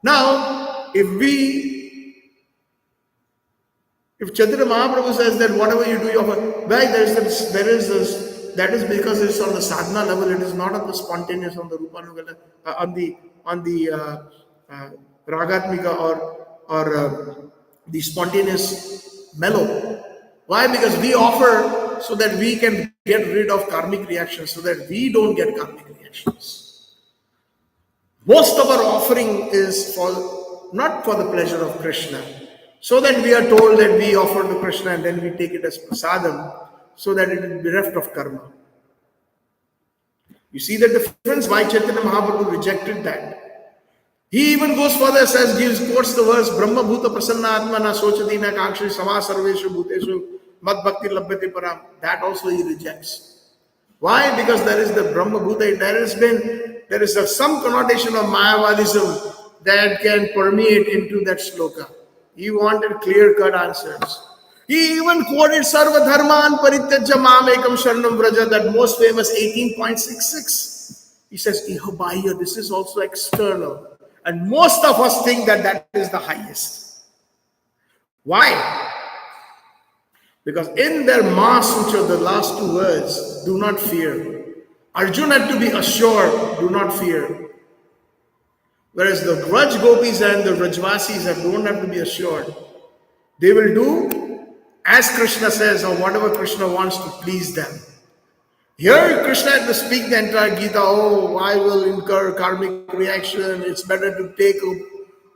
Now, if Chaitanya Mahaprabhu says that whatever you do, you offer, why there is this, that is because it's on the sadhana level, it is not on the spontaneous, on the rupanuga, on the ragatmika or the spontaneous mellow. Why? Because we offer so that we can get rid of karmic reactions, so that we don't get karmic reactions. Most of our offering is not for the pleasure of Krishna, so that we are told that we offer to Krishna and then we take it as prasadam, so that it is bereft of karma. You see the difference? Why Chaitanya Mahaprabhu rejected that? He even goes further, quotes the verse, Brahma Bhuta Prasanna Atmana Sochadina Kakshri Sama Sarveshu Bhuteshu Mad Bhakti Labhyate Param. That also he rejects. Why? Because there is the Brahma Bhuta, there is some connotation of Mayavadism that can permeate into that sloka. He wanted clear-cut answers. He even quoted Sarva Dharman Parityajya Mam Ekam Sharanam Vraja, that most famous 18.66. He says, Iha, this is also external. And most of us think that is the highest. Why? Because in their Mass Sutra, the last two words, do not fear. Arjuna had to be assured, do not fear. Whereas the Vraj Gopis and the Vrajvasis don't have to be assured. They will do as Krishna says or whatever Krishna wants to please them. Here Krishna had to speak the entire Gita, oh, I will incur karmic reaction, it's better to take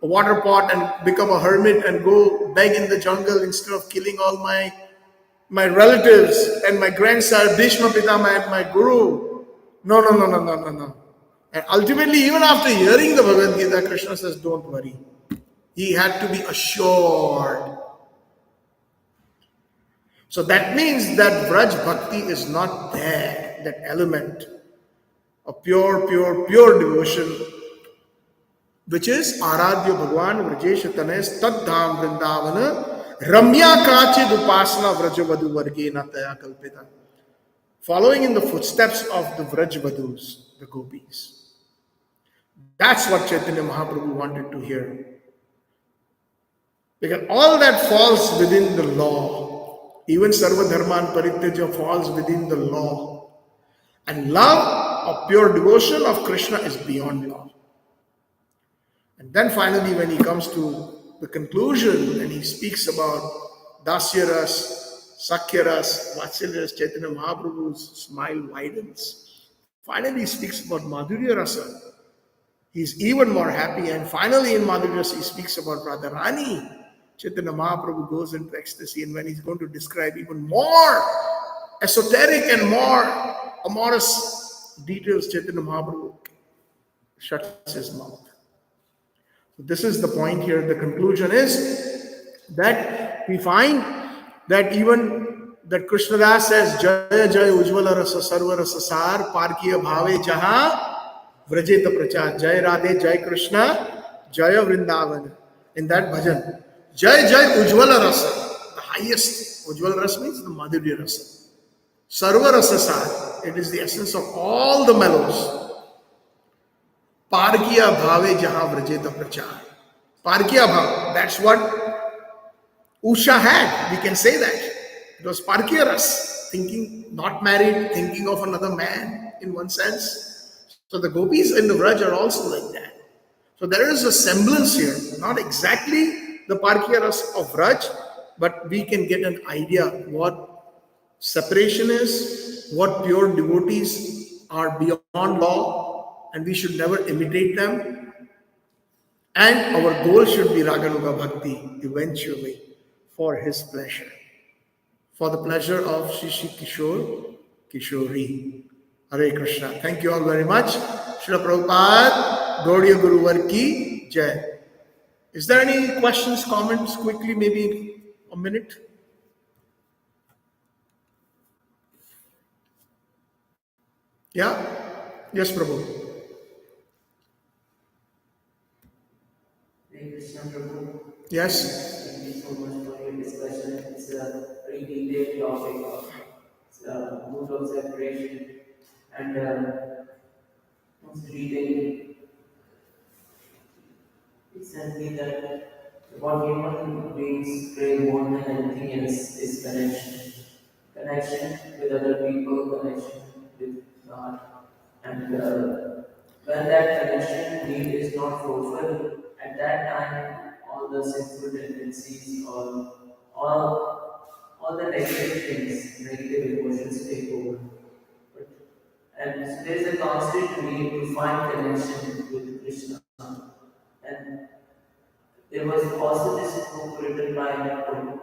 a water pot and become a hermit and go beg in the jungle instead of killing all my relatives and my grandsire, Bhishma Pitama and my guru. No. And ultimately, even after hearing the Bhagavad Gita, Krishna says, don't worry. He had to be assured. So that means that Vraj Bhakti is not there, that element of pure devotion, which is Aradhya Bhagwan Vrajesha Tanes Taddham Vrindavana Ramya Kachid Upasana Vrajavadu Vargena Taya Kalpita. Following in the footsteps of the Vrajvadus, the gopis. That's what Chaitanya Mahaprabhu wanted to hear. Because all that falls within the law. Even Sarva Dharman Parityaja falls within the law. And love of pure devotion of Krishna is beyond law. And then finally when he comes to the conclusion and he speaks about Dasyaras, Sakyaras, Vatsalyaras, Chaitanya Mahaprabhu's smile widens. Finally he speaks about Madhurya Rasa. He's even more happy. And finally in Madhurya Rasa he speaks about Radharani. Chaitanya Mahaprabhu goes into ecstasy, and when he's going to describe even more esoteric and more amorous details, Chaitanya Mahaprabhu shuts his mouth. So this is the point here. The conclusion is that we find that even that Krishnadas says, Jaya Jaya Ujjvala Rasa Sarva Rasa Sar Parkiya Bhave Jaha Vrajeta Prachar. Jaya Radhe Jaya Krishna Jaya Vrindavan. In that bhajan, Jai Jai Ujjvala Rasa, the highest. Ujjvala Rasa means the Madhurya Rasa. Sarva Rasa Sar, it is the essence of all the mellows. Parkiya Bhave Jaha Vrajeta Prachar. Parkiya Bhav, that's what Usha had. We can say that. It was Parkiya Ras, thinking, not married, thinking of another man in one sense. So the gopis in the Vraj are also like that. So there is a semblance here, not exactly the Parkiya Ras of Vraj, but we can get an idea what separation is, what pure devotees are beyond law, and we should never imitate them. And our goal should be Raganuga Bhakti eventually for his pleasure, for the pleasure of Shishi Kishore Kishori. Hare Krishna. Thank you all very much. Srila Prabhupada, Gaudiya Guruvar Ki Jai. Is there any questions, comments, quickly, maybe a minute? Yeah? Yes, Prabhu. Hare Krishna, Prabhu. Yes. Thank you so much for your discussion. It's a very detailed topic. It's a mood of separation and it's reading. It says me that what human beings crave more than anything else is connection. Connection with other people, connection with God. And when that connection need is not fulfilled, at that time all the sinful tendencies, all the negative things, negative emotions take over. But, and so there is a constant need to find connection with Krishna. And there was also this book written by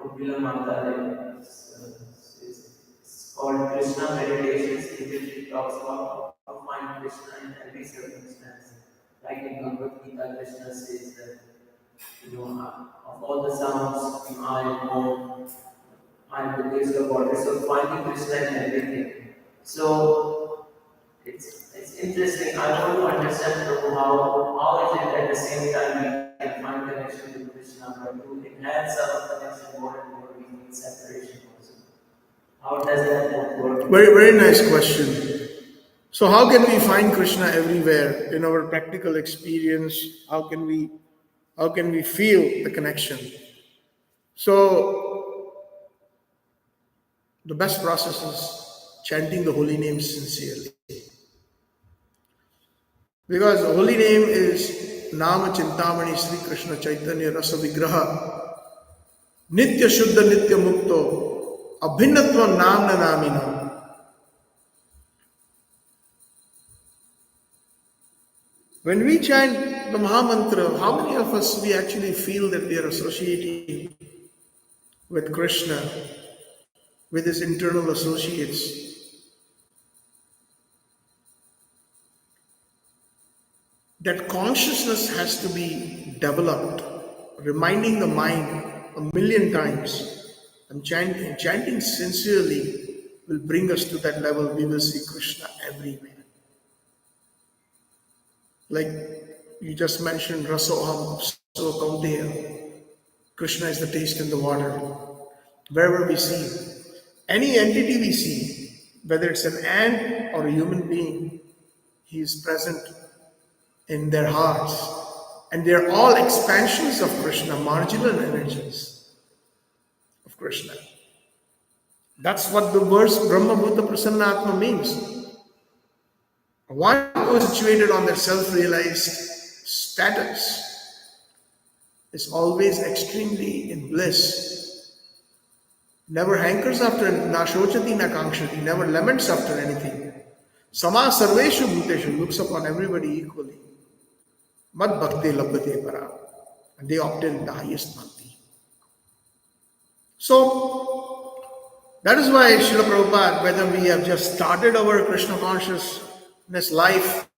Upila Mata. It's called Krishna Meditations, in which it talks about how to find Krishna in every circumstance. Like in Bhagavad Gita, Krishna says that, of all the sounds, I am home, I am the taste of water. So finding Krishna in everything. So it's interesting. I want to understand Prabhu, how is it at the same time we can find connection with Krishna, but to enhance our connection more and more, we need separation also. How does that work? Very, very nice question. So how can we find Krishna everywhere in our practical experience? How can we feel the connection? So The best process is chanting the holy name sincerely. Because the holy name is Nama Chintamani Sri Krishna Chaitanya Rasa Vigraha Nitya Shuddha Nitya Mukto Abhinatva Namna Namina. When we chant the Mahamantra, how many of us we actually feel that we are associating with Krishna, with his internal associates? That consciousness has to be developed, reminding the mind a million times. And chanting sincerely will bring us to that level. We will see Krishna everywhere. Like you just mentioned, Rasoham, so Kaunteya. Krishna is the taste in the water. Wherever we see, any entity we see, whether it's an ant or a human being, he is present in their hearts. And they are all expansions of Krishna, marginal energies of Krishna. That's what the verse Brahma Bhuta Prasanna Atma means. One who is situated on their self-realized status is always extremely in bliss. Never hankers after, na shochati na kankshati, never laments after anything. Sama sarveshu bhuteshu, looks upon everybody equally. Mad bhakti labhate para. And they obtain the highest bhakti. So, that is why Srila Prabhupada, whether we have just started our Krishna consciousness life,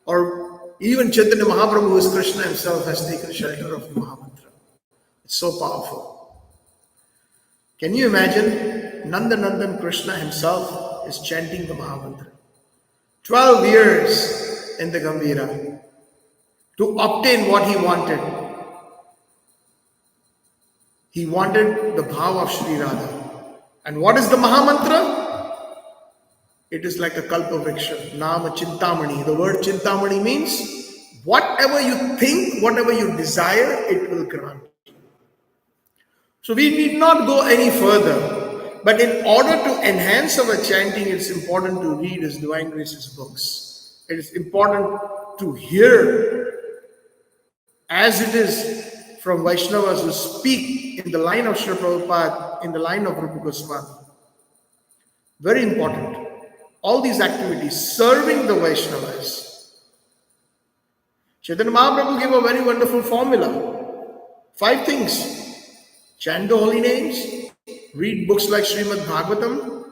or even Chaitanya Mahaprabhu, who is Krishna himself, has taken shelter of the Mahamantra. It's so powerful. Can you imagine? Nandanandan Krishna himself is chanting the Mahamantra. 12 years in the Gambhira to obtain what he wanted. He wanted the bhava of Sri Radha. And what is the Mahamantra? It is like a kalpavriksha, Nama Chintamani. The word Chintamani means whatever you think, whatever you desire, it will grant. So we need not go any further. But in order to enhance our chanting, it's important to read His Divine Grace's books. It is important to hear as it is from Vaishnavas who speak in the line of Srila Prabhupada, in the line of Rupa Goswami. Very important. All these activities, serving the Vaishnavas. Chaitanya Mahaprabhu gave a very wonderful formula. 5 things. Chant the holy names, read books like Shrimada Bhagavatam.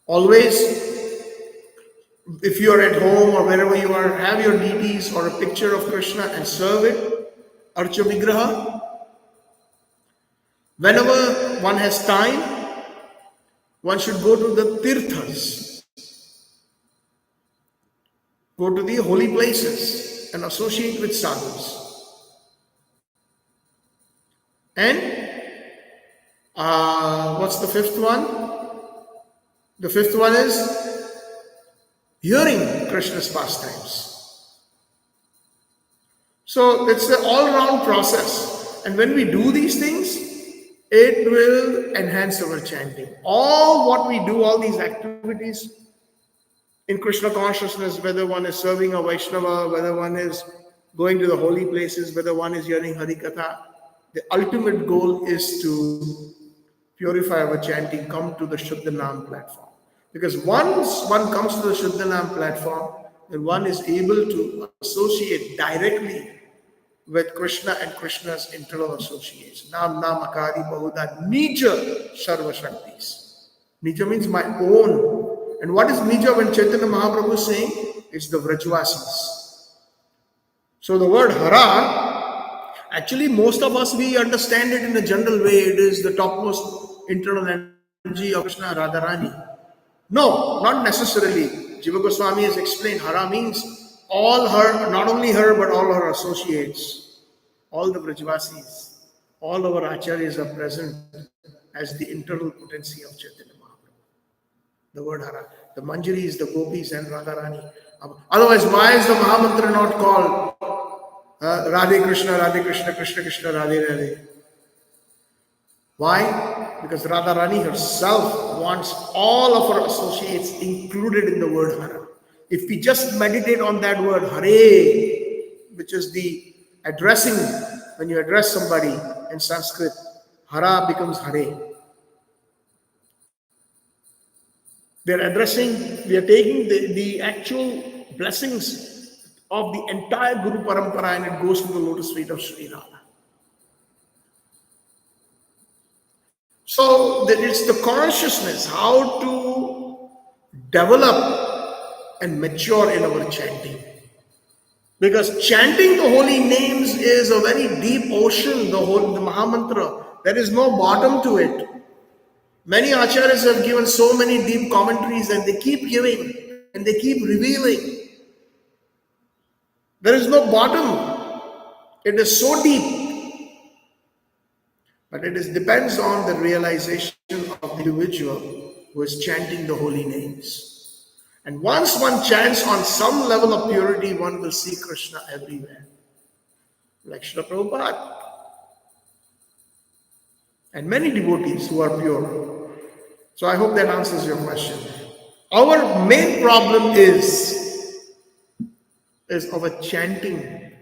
Always, if you are at home or wherever you are, have your deities or a picture of Krishna and serve it. Archa Vigraha. Whenever one has time, one should go to the tirthas, go to the holy places and associate with sadhus. And what's the 5th one? The 5th one is hearing Krishna's pastimes. So it's an all-round process. And when we do these things, it will enhance our chanting. All what we do, all these activities in Krishna consciousness, whether one is serving a Vaishnava, whether one is going to the holy places, whether one is hearing Harikatha, the ultimate goal is to purify our chanting, come to the Shuddha Nam platform. Because once one comes to the Shuddha Nam platform, then one is able to associate directly with Krishna and Krishna's internal associates. Nam Namakari Bahuda Nija Sarva Shaktis. Nija means my own. And what is Nija when Chaitanya Mahaprabhu is saying? It's the Vrajvasis. So the word Hara, actually most of us, we understand it in a general way. It is the topmost internal energy of Krishna Radharani. No, not necessarily. Jiva Goswami has explained Hara means all her, not only her, but all her associates, all the Vrajvasis, all our acharyas are present as the internal potency of Chaitanya Mahaprabhu. The word Hara. The Manjaris, the Gopis and Radharani. Otherwise, why is the Mahamantra not called Radhe Krishna, Krishna Krishna, Radhe Radhe? Why? Because Radharani herself wants all of her associates included in the word Hara. If we just meditate on that word Hare, which is the addressing, when you address somebody in Sanskrit, Hara becomes Hare. We are addressing, we are taking the actual blessings of the entire Guru Parampara and it goes to the lotus feet of Sri Radha. So it's the consciousness, how to develop and mature in our chanting. Because chanting the holy names is a very deep ocean, the Mahamantra. There is no bottom to it. Many acharyas have given so many deep commentaries and they keep giving and they keep revealing. There is no bottom. It is so deep. But it depends on the realization of the individual who is chanting the holy names. And once one chants on some level of purity, one will see Krishna everywhere. Like Srila Prabhupada. And many devotees who are pure. So I hope that answers your question. Our main problem is our chanting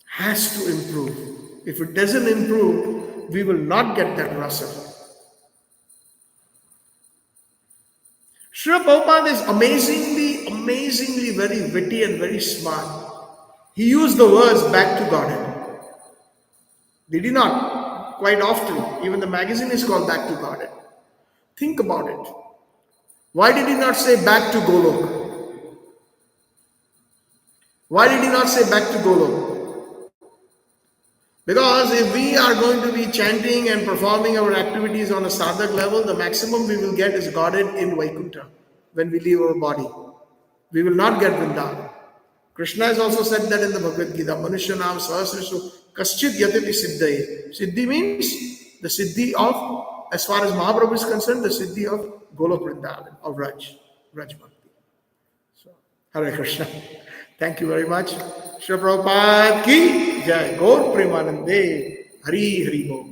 has to improve. If it doesn't improve, we will not get that rasa. Srila Prabhupada is amazingly very witty and very smart. He used the words back to Godhead. Did he not? Quite often. Even the magazine is called Back to Godhead. Think about it. Why did he not say back to Golok? Why did he not say back to Golok? Because if we are going to be chanting and performing our activities on a sadhak level, the maximum we will get is Godhead in Vaikuntha when we leave our body. We will not get Vrindavan. Krishna has also said that in the Bhagavad Gita, Manushanam Sahasrishu Kaschid Yatipi Siddhaye. Siddhi means the Siddhi of, as far as Mahaprabhu is concerned, the Siddhi of Golok Vrindavan, of Raj Bhakti. So, Hare Krishna. Thank you very much. Srila Prabhupada ki Jai. Gaur Premanande. Hari Hari Bol.